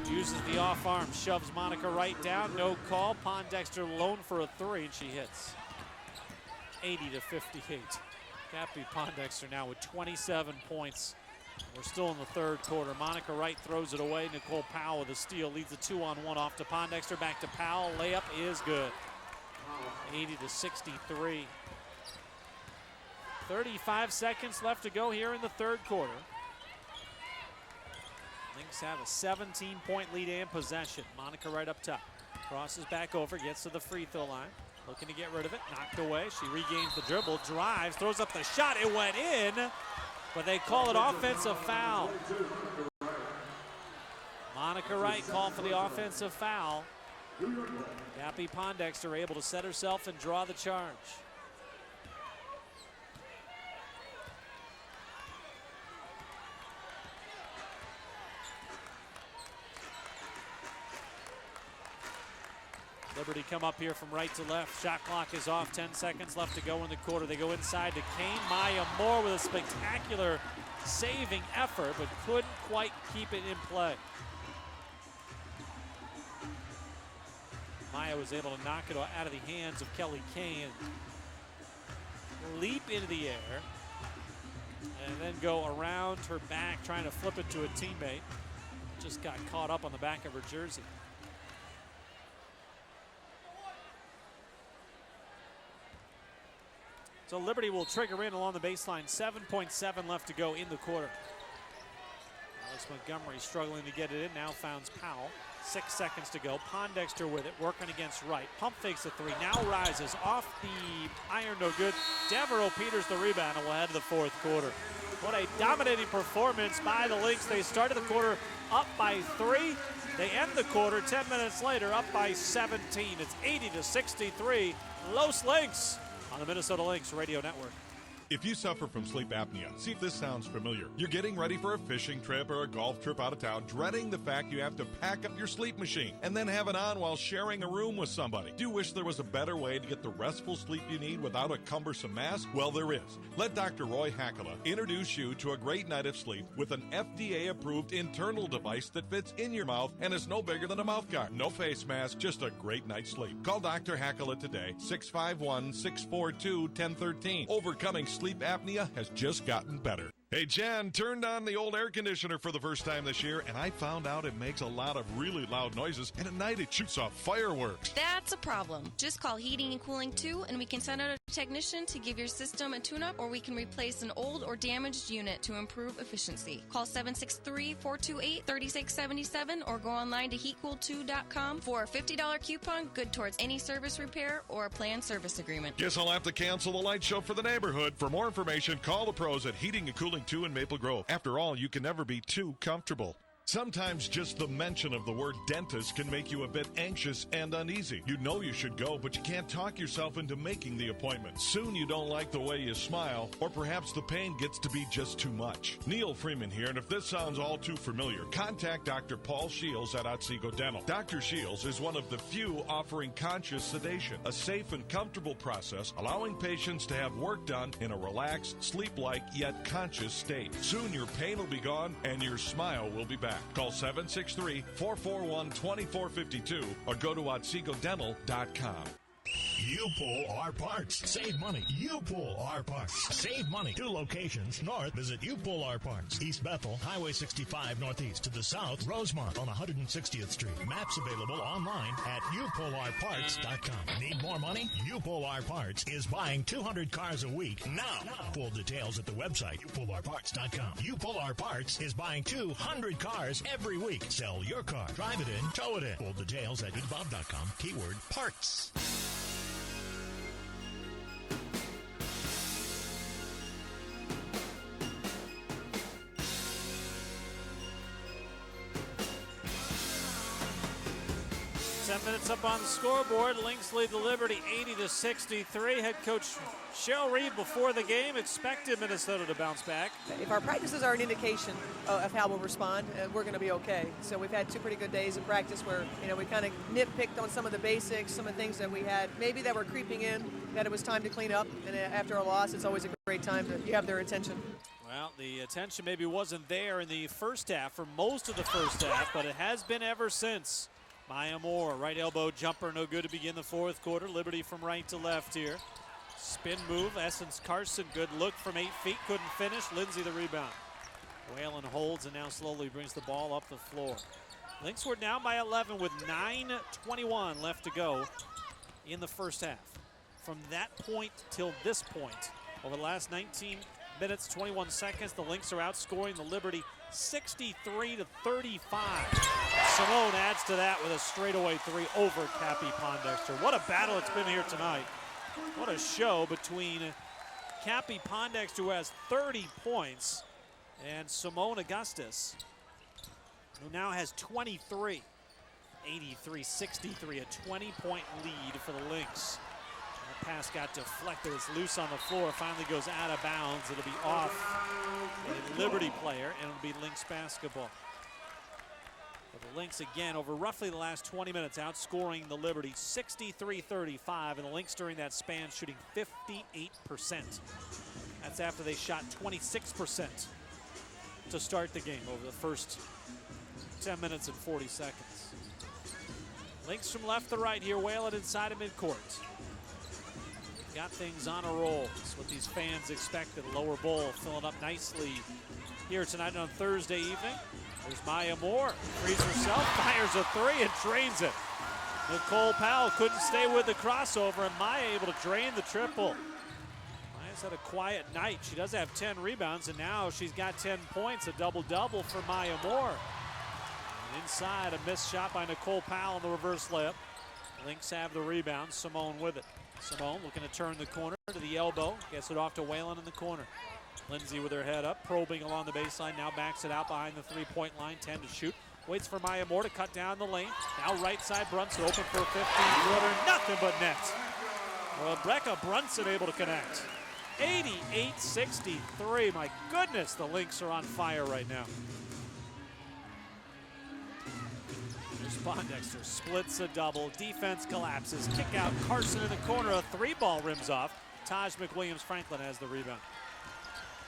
uses the off arm, shoves Monica Wright down, no call. Pondexter lone for a 3, and she hits. 80-58. Cappy Pondexter now with 27 points. We're still in the third quarter. Monica Wright throws it away. Nicole Powell with a steal leads the 2-on-1 off to Pondexter. Back to Powell. Layup is good. 80-63. 35 seconds left to go here in the third quarter. Lynx have a 17-point lead and possession. Monica Wright up top. Crosses back over, gets to the free throw line. Looking to get rid of it. Knocked away. She regains the dribble, drives, throws up the shot. It went in, but they call it offensive foul. Monica Wright called for the offensive foul. Cappy Pondexter able to set herself and draw the charge. Liberty come up here from right to left. Shot clock is off. 10 seconds left to go in the quarter. They go inside to Kane. Maya Moore with a spectacular saving effort, but couldn't quite keep it in play. Maya was able to knock it out of the hands of Kelly Kane, leap into the air, and then go around her back trying to flip it to a teammate. Just got caught up on the back of her jersey. So Liberty will trigger in along the baseline. 7.7 left to go in the quarter. Lynx. Montgomery struggling to get it in. Now finds Powell. 6 seconds to go. Pondexter with it, working against Wright. Pump fakes a three. Now rises off the iron, no good. Devereaux Peters the rebound, and we'll head to the fourth quarter. What a dominating performance by the Lynx. They started the quarter up by 3. They end the quarter 10 minutes later up by 17. It's 80-63. Los Lynx on the Minnesota Lynx Radio Network. If you suffer from sleep apnea, see if this sounds familiar. You're getting ready for a fishing trip or a golf trip out of town, dreading the fact you have to pack up your sleep machine and then have it on while sharing a room with somebody. Do you wish there was a better way to get the restful sleep you need without a cumbersome mask? Well, there is. Let Dr. Roy Hackala introduce you to a great night of sleep with an FDA-approved internal device that fits in your mouth and is no bigger than a mouth guard. No face mask, just a great night's sleep. Call Dr. Hackala today, 651-642-1013. Overcoming sleep apnea has just gotten better. Hey, Jen turned on the old air conditioner for the first time this year, and I found out it makes a lot of really loud noises, and at night it shoots off fireworks. That's a problem. Just call Heating and Cooling 2 and we can send out a technician to give your system a tune-up, or we can replace an old or damaged unit to improve efficiency. Call 763-428-3677 or go online to heatcool2.com for a $50 coupon good towards any service repair or a planned service agreement. Guess I'll have to cancel the light show for the neighborhood. For more information, call the pros at Heating and Cooling 2 in Maple Grove. After all, you can never be too comfortable. Sometimes just the mention of the word dentist can make you a bit anxious and uneasy. You know you should go, but you can't talk yourself into making the appointment. Soon you don't like the way you smile, or perhaps the pain gets to be just too much. Neil Freeman here, and if this sounds all too familiar, contact Dr. Paul Shields at Otsego Dental. Dr. Shields is one of the few offering conscious sedation, a safe and comfortable process allowing patients to have work done in a relaxed, sleep-like, yet conscious state. Soon your pain will be gone and your smile will be back. Call 763-441-2452 or go to OtsegoDental.com. You pull our parts. Save money. You pull our parts. Save money. 2 locations north. Visit You Pull Our Parts. East Bethel, Highway 65 Northeast. To the south, Rosemont on 160th Street. Maps available online at YouPullOurParts.com. Need more money? You Pull Our Parts is buying 200 cars a week now. Full details at the website, YouPullOurParts.com. You Pull Our Parts is buying 200 cars every week. Sell your car. Drive it in. Tow it in. Full details at goodbob.com. Keyword parts. Minutes up on the scoreboard. Lynx lead the Liberty 80-63. Head coach Cheryl Reed before the game expected Minnesota to bounce back. If our practices are an indication of how we'll respond, we're going to be okay. So we've had 2 pretty good days of practice where, we kind of nitpicked on some of the basics, some of the things that we had maybe that were creeping in, that it was time to clean up. And after a loss, it's always a great time to you have their attention. Well, the attention maybe wasn't there in the first half for most of the first half, but it has been ever since. Maya Moore, right elbow jumper, no good to begin the fourth quarter. Liberty from right to left here. Spin move, Essence Carson, good look from 8 feet, couldn't finish. Lindsay the rebound. Whalen holds and now slowly brings the ball up the floor. Lynx were down by 11 with 9:21 left to go in the first half. From that point till this point, over the last 19 minutes, 21 seconds, the Lynx are outscoring the Liberty 63-35. Simone adds to that with a straightaway 3 over Cappy Pondexter. What a battle it's been here tonight. What a show between Cappy Pondexter, who has 30 points, and Simone Augustus, who now has 23. 83-63, a 20-point lead for the Lynx. That pass got deflected. It's loose on the floor. Finally goes out of bounds. It'll be off a Liberty player, and it'll be Lynx basketball. But the Lynx again over roughly the last 20 minutes outscoring the Liberty 63-35, and the Lynx during that span shooting 58%. That's after they shot 26% to start the game over the first 10 minutes and 40 seconds. Lynx from left to right here, Whalen inside of midcourt. Got things on a roll. That's what these fans expected. Lower bowl filling up nicely here tonight on Thursday evening. There's Maya Moore. Frees herself, fires a 3 and drains it. Nicole Powell couldn't stay with the crossover, and Maya able to drain the triple. Maya Maya's had a quiet night. She does have 10 rebounds, and now she's got 10 points, a double-double for Maya Moore. And inside, a missed shot by Nicole Powell on the reverse layup. Lynx have the rebound. Simone with it. Simone looking to turn the corner to the elbow. Gets it off to Whalen in the corner. Lindsay with her head up, probing along the baseline. Now backs it out behind the three-point line. 10 to shoot. Waits for Maya Moore to cut down the lane. Now right side, Brunson open for a 15-footer. Nothing but net. Rebecca Brunson able to connect. 88-63. My goodness, the Lynx are on fire right now. Here's Pondexter, splits a double. Defense collapses. Kick out. Carson in the corner. A three-ball rims off. Taj McWilliams-Franklin has the rebound.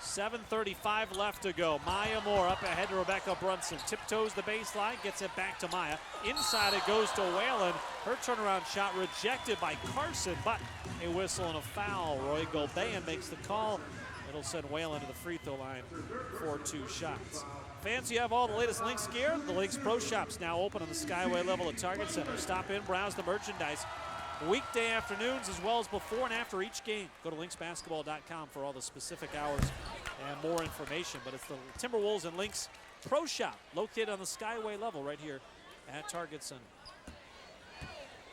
7:35 left to go. Maya Moore up ahead to Rebecca Brunson. Tiptoes the baseline, gets it back to Maya. Inside it goes to Whalen. Her turnaround shot rejected by Carson, but a whistle and a foul. Roy Gulbayan makes the call. It'll send Whalen to the free throw line for 2 shots. Fans, you have all the latest Lynx gear. The Lynx Pro Shop's now open on the Skyway level at Target Center. Stop in, browse the merchandise. Weekday afternoons as well as before and after each game. Go to lynxbasketball.com for all the specific hours and more information. But it's the Timberwolves and Lynx Pro Shop located on the Skyway level right here at Target Center.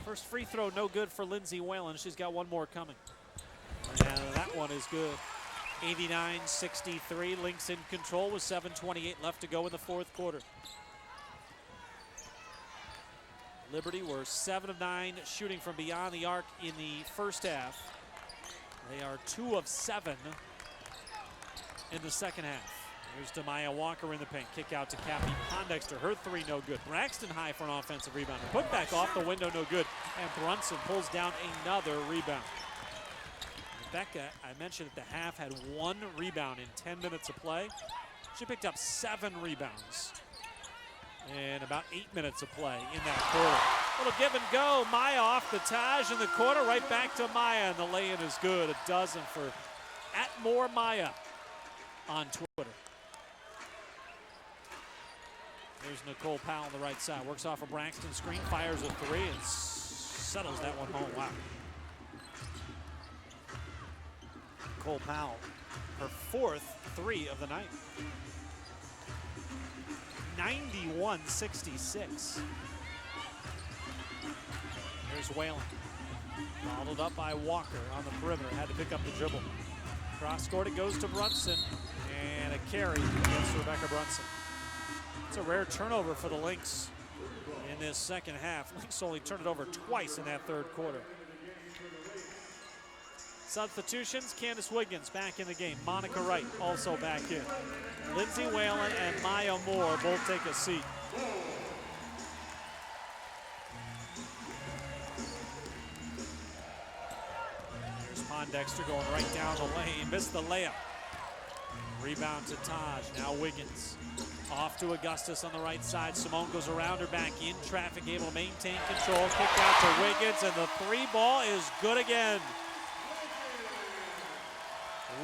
First free throw no good for Lindsay Whalen. She's got one more coming. And that one is good. 89-63. Lynx in control with 7:28 left to go in the fourth quarter. Liberty were 7 of 9 shooting from beyond the arc in the first half. They are 2 of 7 in the second half. Here's Demaya Walker in the paint. Kick out to Cappy Pondexter. Her 3 no good. Braxton high for an offensive rebound. Put back off the window no good. And Brunson pulls down another rebound. Rebecca, I mentioned at the half, had 1 rebound in 10 minutes of play. She picked up 7 rebounds in about 8 minutes of play in that quarter. Little give and go. Maya off the Taj in the corner, right back to Maya, and the lay-in is good. A dozen for @MoreMaya on Twitter. There's Nicole Powell on the right side. Works off a Braxton screen, fires a 3, and settles that one home. Wow. Nicole Powell, her 4th 3 of the night. 91-66. Here's Whalen. Followed up by Walker on the perimeter. Had to pick up the dribble. Cross court, it goes to Brunson. And a carry against Rebecca Brunson. It's a rare turnover for the Lynx in this second half. Lynx only turned it over twice in that third quarter. Substitutions, Candace Wiggins back in the game. Monica Wright also back in. Lindsay Whalen and Maya Moore both take a seat. Here's Pondexter going right down the lane. Missed the layup. Rebound to Taj. Now Wiggins. Off to Augustus on the right side. Simone goes around her back in traffic, able to maintain control. Kick out to Wiggins, and the 3 ball is good again.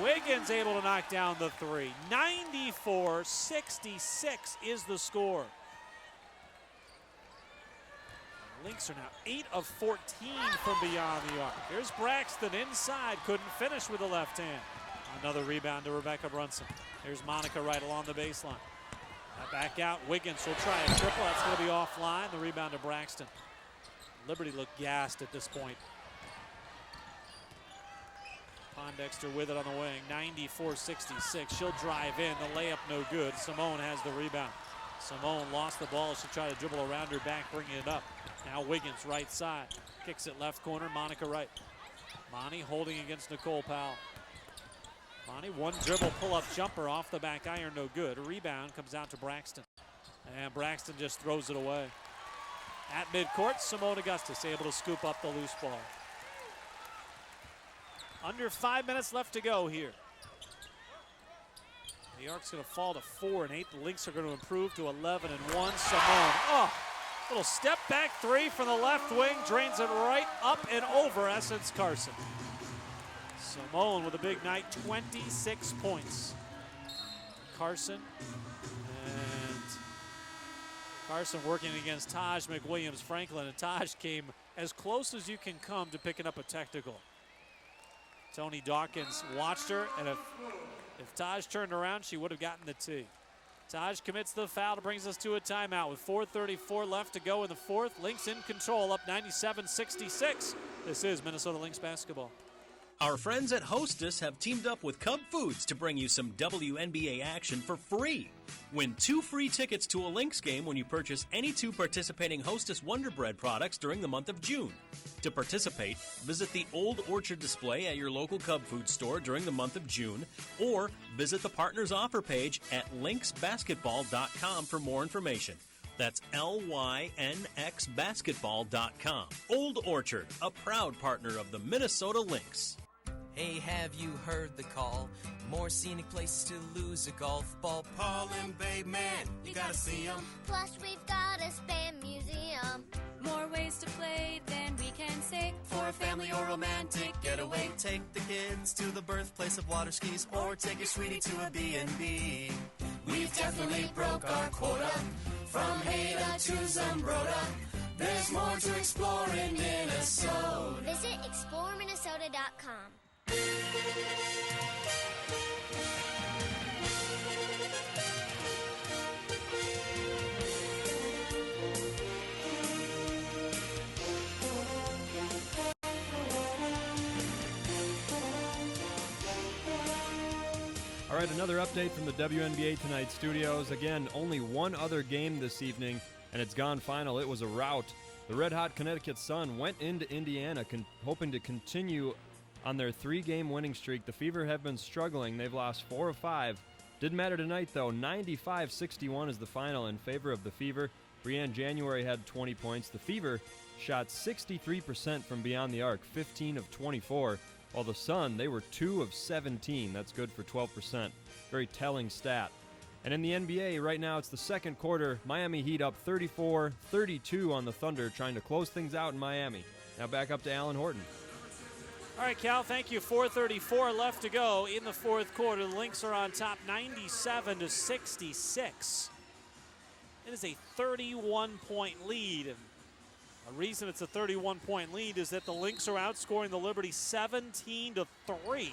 Wiggins able to knock down the 3. 94-66 is the score. Lynx are now 8 of 14 from beyond the arc. Here's Braxton inside, couldn't finish with the left hand. Another rebound to Rebecca Brunson. Here's Monica Wright along the baseline. Back out, Wiggins will try a triple. That's going to be offline. The rebound to Braxton. Liberty looked gassed at this point. Pondexter with it on the wing, 94-66. She'll drive in, the layup no good. Simone has the rebound. Simone lost the ball. She tried to dribble around her back, bringing it up. Now Wiggins, right side. Kicks it left corner, Monica Wright. Monty holding against Nicole Powell. Monty, 1 dribble pull-up jumper off the back iron, no good. A rebound comes out to Braxton. And Braxton just throws it away. At midcourt, Simone Augustus able to scoop up the loose ball. Under 5 minutes left to go here. The arc's going to fall to 4 and 8. The Lynx are going to improve to 11 and 1. Simone, little step back 3 from the left wing, drains it right up and over Essence Carson. Simone with a big night, 26 points. Carson working against Taj McWilliams-Franklin, and Taj came as close as you can come to picking up a technical. Tony Dawkins watched her, and if Taj turned around, she would have gotten the tee. Taj commits the foul to brings us to a timeout with 4:34 left to go in the fourth. Lynx in control, up 97-66. This is Minnesota Lynx basketball. Our friends at Hostess have teamed up with Cub Foods to bring you some WNBA action for free. Win 2 free tickets to a Lynx game when you purchase any 2 participating Hostess Wonder Bread products during the month of June. To participate, visit the Old Orchard display at your local Cub Food store during the month of June, or visit the partners offer page at lynxbasketball.com for more information. That's LYNXbasketball.com. Old Orchard, a proud partner of the Minnesota Lynx. Hey, have you heard the call? More scenic places to lose a golf ball. Paul and Babe, man, you gotta see them. Plus, we've got a spam museum. More ways to play than we can say. For a family or romantic getaway, take the kids to the birthplace of water skis, or take your sweetie to a B&B. We've definitely broke our quota, from Haida to Zumbrota. There's more to explore in Minnesota. Visit exploreminnesota.com. All right, another update from the WNBA Tonight studios. Again, only one other game this evening, and it's gone final. It was a rout. The red-hot Connecticut Sun went into Indiana hoping to continue on their 3-game winning streak. The Fever have been struggling. They've lost 4 of 5. Didn't matter tonight, though. 95-61 is the final in favor of the Fever. Brianne January had 20 points. The Fever shot 63% from beyond the arc, 15 of 24. While the Sun, they were 2 of 17. That's good for 12%. Very telling stat. And in the NBA, right now, it's the second quarter. Miami Heat up 34-32 on the Thunder, trying to close things out in Miami. Now back up to Alan Horton. All right, Cal, thank you. 4:34 left to go in the fourth quarter. The Lynx are on top 97-66. It is a 31-point lead. And a reason it's a 31-point lead is that the Lynx are outscoring the Liberty 17-3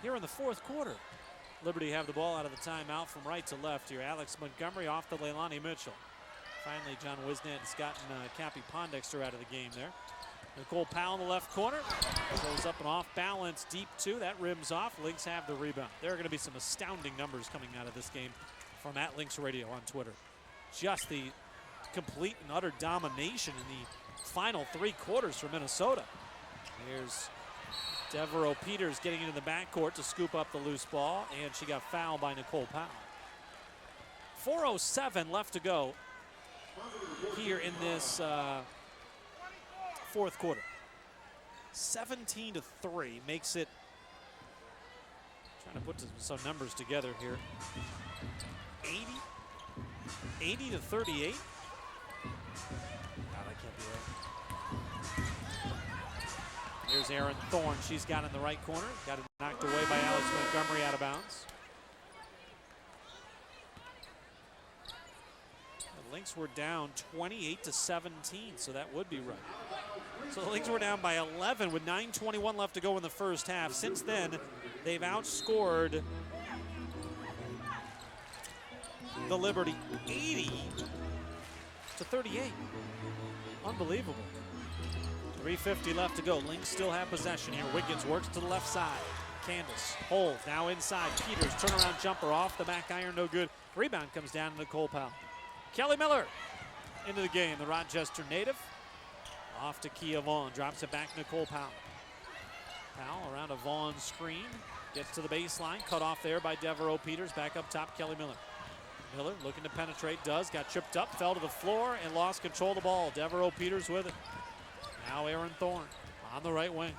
here in the fourth quarter. Liberty have the ball out of the timeout from right to left here. Alex Montgomery off to Leilani Mitchell. Finally, John Wisnant has gotten Cappy Pondexter out of the game there. Nicole Powell in the left corner. Goes up and off balance, deep two. That rims off. Lynx have the rebound. There are going to be some astounding numbers coming out of this game from @Lynx Radio on Twitter. Just the complete and utter domination in the final 3 quarters for Minnesota. Here's Devereaux Peters getting into the backcourt to scoop up the loose ball, and she got fouled by Nicole Powell. 4:07 left to go here in this fourth quarter. 17-3 makes it, trying to put some numbers together here, 80-38. That can't be right. Here's Aaron Thorne. She's got in the right corner. Got it knocked away by Alex Montgomery out of bounds. The Lynx were down 28-17, so that would be right. So the Lynx were down by 11 with 9:21 left to go in the first half. Since then, they've outscored the Liberty 80-38. Unbelievable. 3:50 left to go. Lynx still have possession here. Wiggins works to the left side. Candace holds, now inside. Peters, turnaround jumper off the back iron, no good. Rebound comes down to Nicole Powell. Kelly Miller into the game, the Rochester native. Off to Kia Vaughn, drops it back to Nicole Powell. Powell around a Vaughn screen, gets to the baseline, cut off there by Devereaux Peters. Back up top, Kelly Miller. Miller looking to penetrate, does, got tripped up, fell to the floor, and lost control of the ball. Devereaux Peters with it. Now Aaron Thorne on the right wing.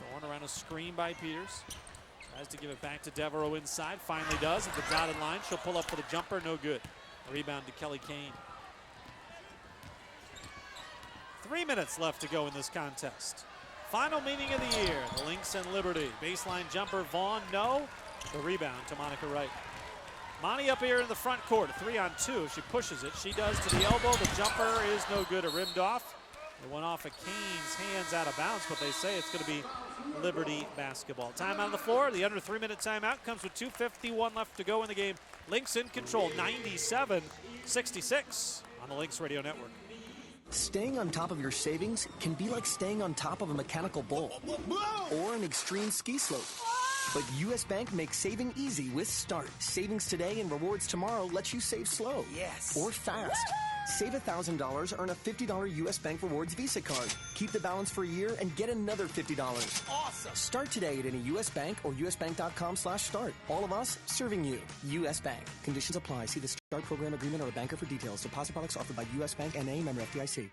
Thorne around a screen by Peters. Tries to give it back to Devereaux inside, finally does at the dotted line. She'll pull up for the jumper, no good. Rebound to Kelly Kane. 3 minutes left to go in this contest. Final meeting of the year, the Lynx and Liberty. Baseline jumper, Vaughn, no. The rebound to Monica Wright. Monty up here in the front court, 3-on-2. If she pushes it, she does to the elbow. The jumper is no good, it rimmed off. It went off of Kane's hands out of bounds, but they say it's going to be Liberty basketball. Timeout on the floor. The under 3-minute timeout comes with 2:51 left to go in the game. Lynx in control, 97-66 on the Lynx Radio Network. Staying on top of your savings can be like staying on top of a mechanical bull or an extreme ski slope. But U.S. Bank makes saving easy with Start. Savings today and rewards tomorrow lets you save slow. Yes. Or fast. Save $1,000, earn a $50 U.S. Bank Rewards Visa card. Keep the balance for a year and get another $50. Awesome. Start today at any U.S. Bank or usbank.com/start. All of us serving you. U.S. Bank. Conditions apply. See the Start program agreement or a banker for details. Deposit products offered by U.S. Bank N.A. member FDIC.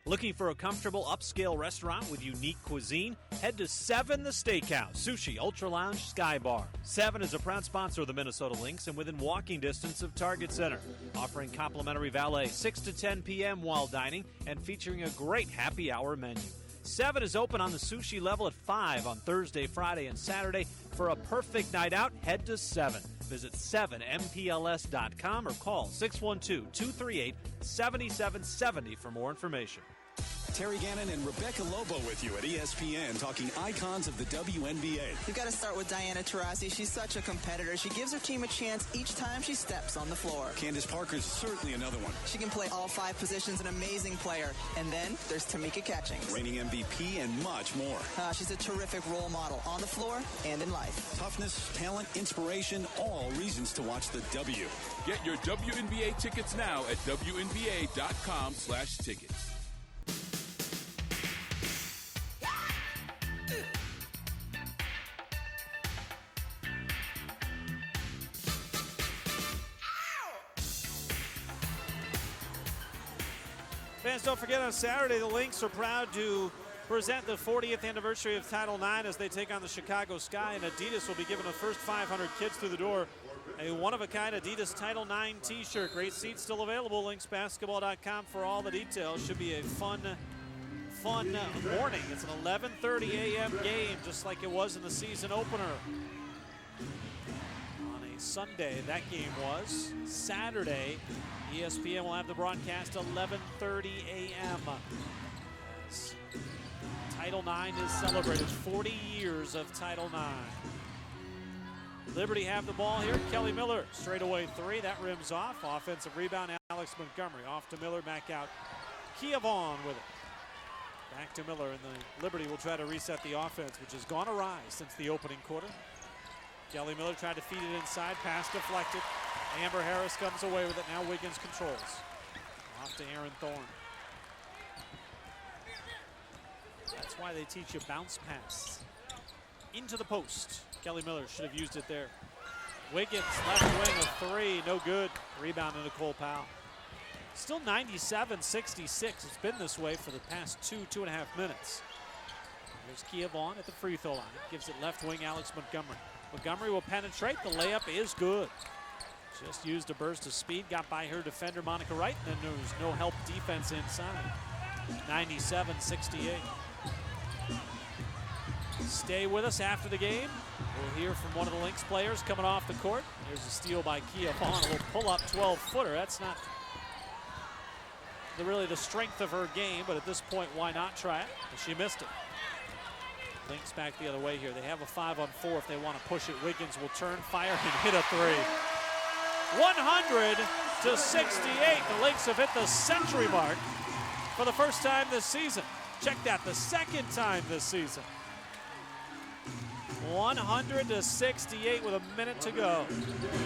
Looking for a comfortable upscale restaurant with unique cuisine? Head to 7 The Steakhouse, Sushi, Ultra Lounge, Sky Bar. 7 is a proud sponsor of the Minnesota Lynx and within walking distance of Target Center. Offering complimentary valet 6 to 10 p.m. while dining and featuring a great happy hour menu. 7 is open on the sushi level at 5 on Thursday, Friday, and Saturday. For a perfect night out, head to 7. Visit 7mpls.com or call 612-238-7770 for more information. Terry Gannon and Rebecca Lobo with you at ESPN, talking icons of the WNBA. We've got to start with Diana Taurasi. She's such a competitor. She gives her team a chance each time she steps on the floor. Candace Parker's certainly another one. She can play all 5 positions, an amazing player. And then there's Tamika Catchings. Reigning MVP and much more. She's a terrific role model on the floor and in life. Toughness, talent, inspiration, all reasons to watch the W. Get your WNBA tickets now at WNBA.com/tickets. Fans, don't forget on Saturday, the Lynx are proud to present the 40th anniversary of Title IX as they take on the Chicago Sky, and Adidas will be giving the first 500 kids through the door a one-of-a-kind Adidas Title IX t-shirt. Great seats still available. LynxBasketball.com for all the details. Should be a fun morning. It's an 11:30 a.m. game, just like it was in the season opener. On a Sunday, that game was. Saturday, ESPN will have the broadcast 11:30 a.m. Title IX is celebrated. 40 years of Title IX. Liberty have the ball here. Kelly Miller, straightaway 3. That rims off. Offensive rebound, Alex Montgomery. Off to Miller, back out. Kia Vaughn with it. Back to Miller, and the Liberty will try to reset the offense, which has gone awry since the opening quarter. Kelly Miller tried to feed it inside. Pass deflected. Amber Harris comes away with it. Now Wiggins controls. Off to Aaron Thorne. That's why they teach you bounce pass. Into the post. Kelly Miller should have used it there. Wiggins, left wing, a 3. No good. Rebound to Nicole Powell. Still 97-66. It's been this way for the past 2.5 minutes. There's Kia Vaughn at the free throw line. Gives it left wing, Alex Montgomery. Montgomery will penetrate. The layup is good. Just used a burst of speed. Got by her defender, Monica Wright. And then there was no help defense inside. 97-68. Stay with us after the game. We'll hear from one of the Lynx players coming off the court. There's a steal by Kia Vaughn. A little pull-up 12-footer. That's not really the strength of her game, but at this point, why not try it? She missed it. Lynx back the other way here. They have a 5-on-4 if they want to push it. Wiggins will turn, fire, and hit a 3. 100-68. The Lynx have hit the century mark for the first time this season. Check that, the second time this season. 100-68 with a minute to go.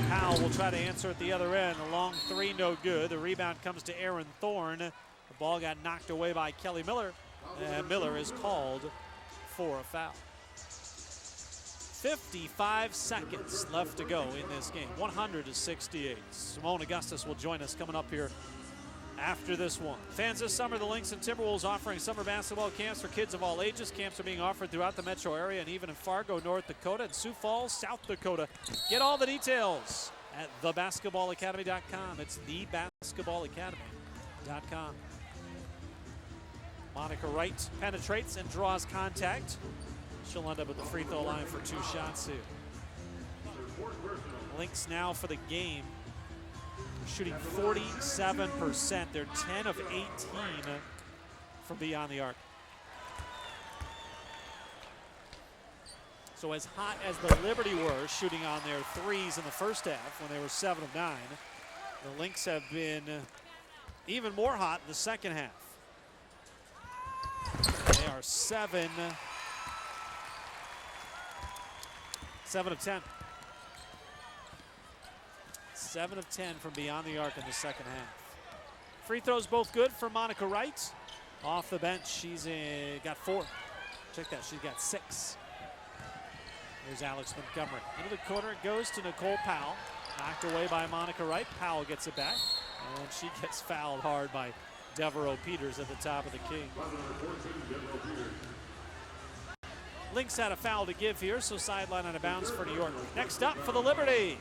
Powell will try to answer at the other end. The long 3, no good. The rebound comes to Aaron Thorne. The ball got knocked away by Kelly Miller, and Miller is called for a foul. 55 seconds left to go in this game. 100-68. Simone Augustus will join us coming up here after this one. Fans, this summer, the Lynx and Timberwolves offering summer basketball camps for kids of all ages. Camps are being offered throughout the metro area and even in Fargo, North Dakota, and Sioux Falls, South Dakota. Get all the details at thebasketballacademy.com. It's thebasketballacademy.com. Monica Wright penetrates and draws contact. She'll end up at the free throw line for 2 shots here. Lynx now for the game. Shooting 47%. They're 10 of 18 from beyond the arc. So as hot as the Liberty were shooting on their threes in the first half when they were 7 of 9, the Lynx have been even more hot in the second half. They are 7 of 10. 7 of 10 from beyond the arc in the second half. Free throws both good for Monica Wright. Off the bench, she's got 4. Check that, she's got 6. Here's Alex Montgomery. Into the corner it goes to Nicole Powell. Knocked away by Monica Wright. Powell gets it back. And she gets fouled hard by Devereaux Peters at the top of the key. Lynx had a foul to give here, so sideline on a bounce for New York. Next up for the Liberty,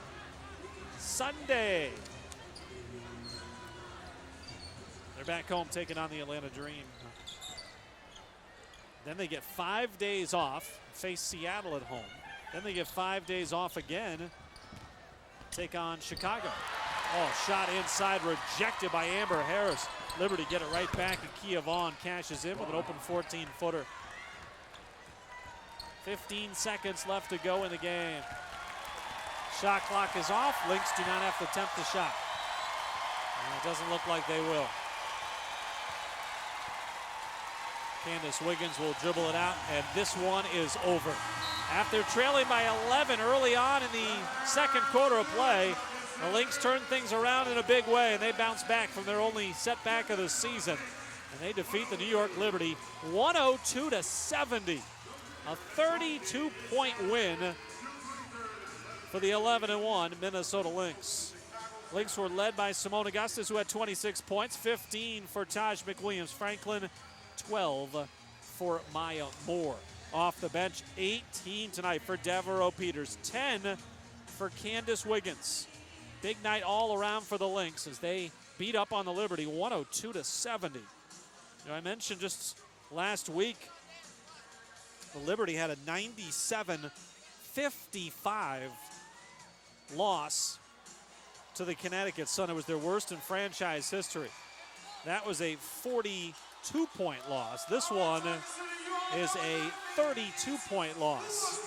Sunday. They're back home taking on the Atlanta Dream. Then they get 5 days off, face Seattle at home. Then they get 5 days off again, take on Chicago. Oh, shot inside, rejected by Amber Harris. Liberty get it right back, and Kia Vaughn cashes in with an open 14-footer. 15 seconds left to go in the game. Shot clock is off. Lynx do not have to attempt the shot. And it doesn't look like they will. Candace Wiggins will dribble it out, and this one is over. After trailing by 11 early on in the second quarter of play, the Lynx turn things around in a big way, and they bounce back from their only setback of the season. And they defeat the New York Liberty 102-70. A 32-point win for the 11-1 Minnesota Lynx. Lynx were led by Simone Augustus, who had 26 points, 15 for Taj McWilliams-Franklin, 12 for Maya Moore. Off the bench, 18 tonight for Devereaux Peters, 10 for Candace Wiggins. Big night all around for the Lynx as they beat up on the Liberty 102-70. You know, I mentioned just last week, the Liberty had a 97-55 loss to the Connecticut Sun. It was their worst in franchise history. That was a 42-point loss. This one is a 32-point loss.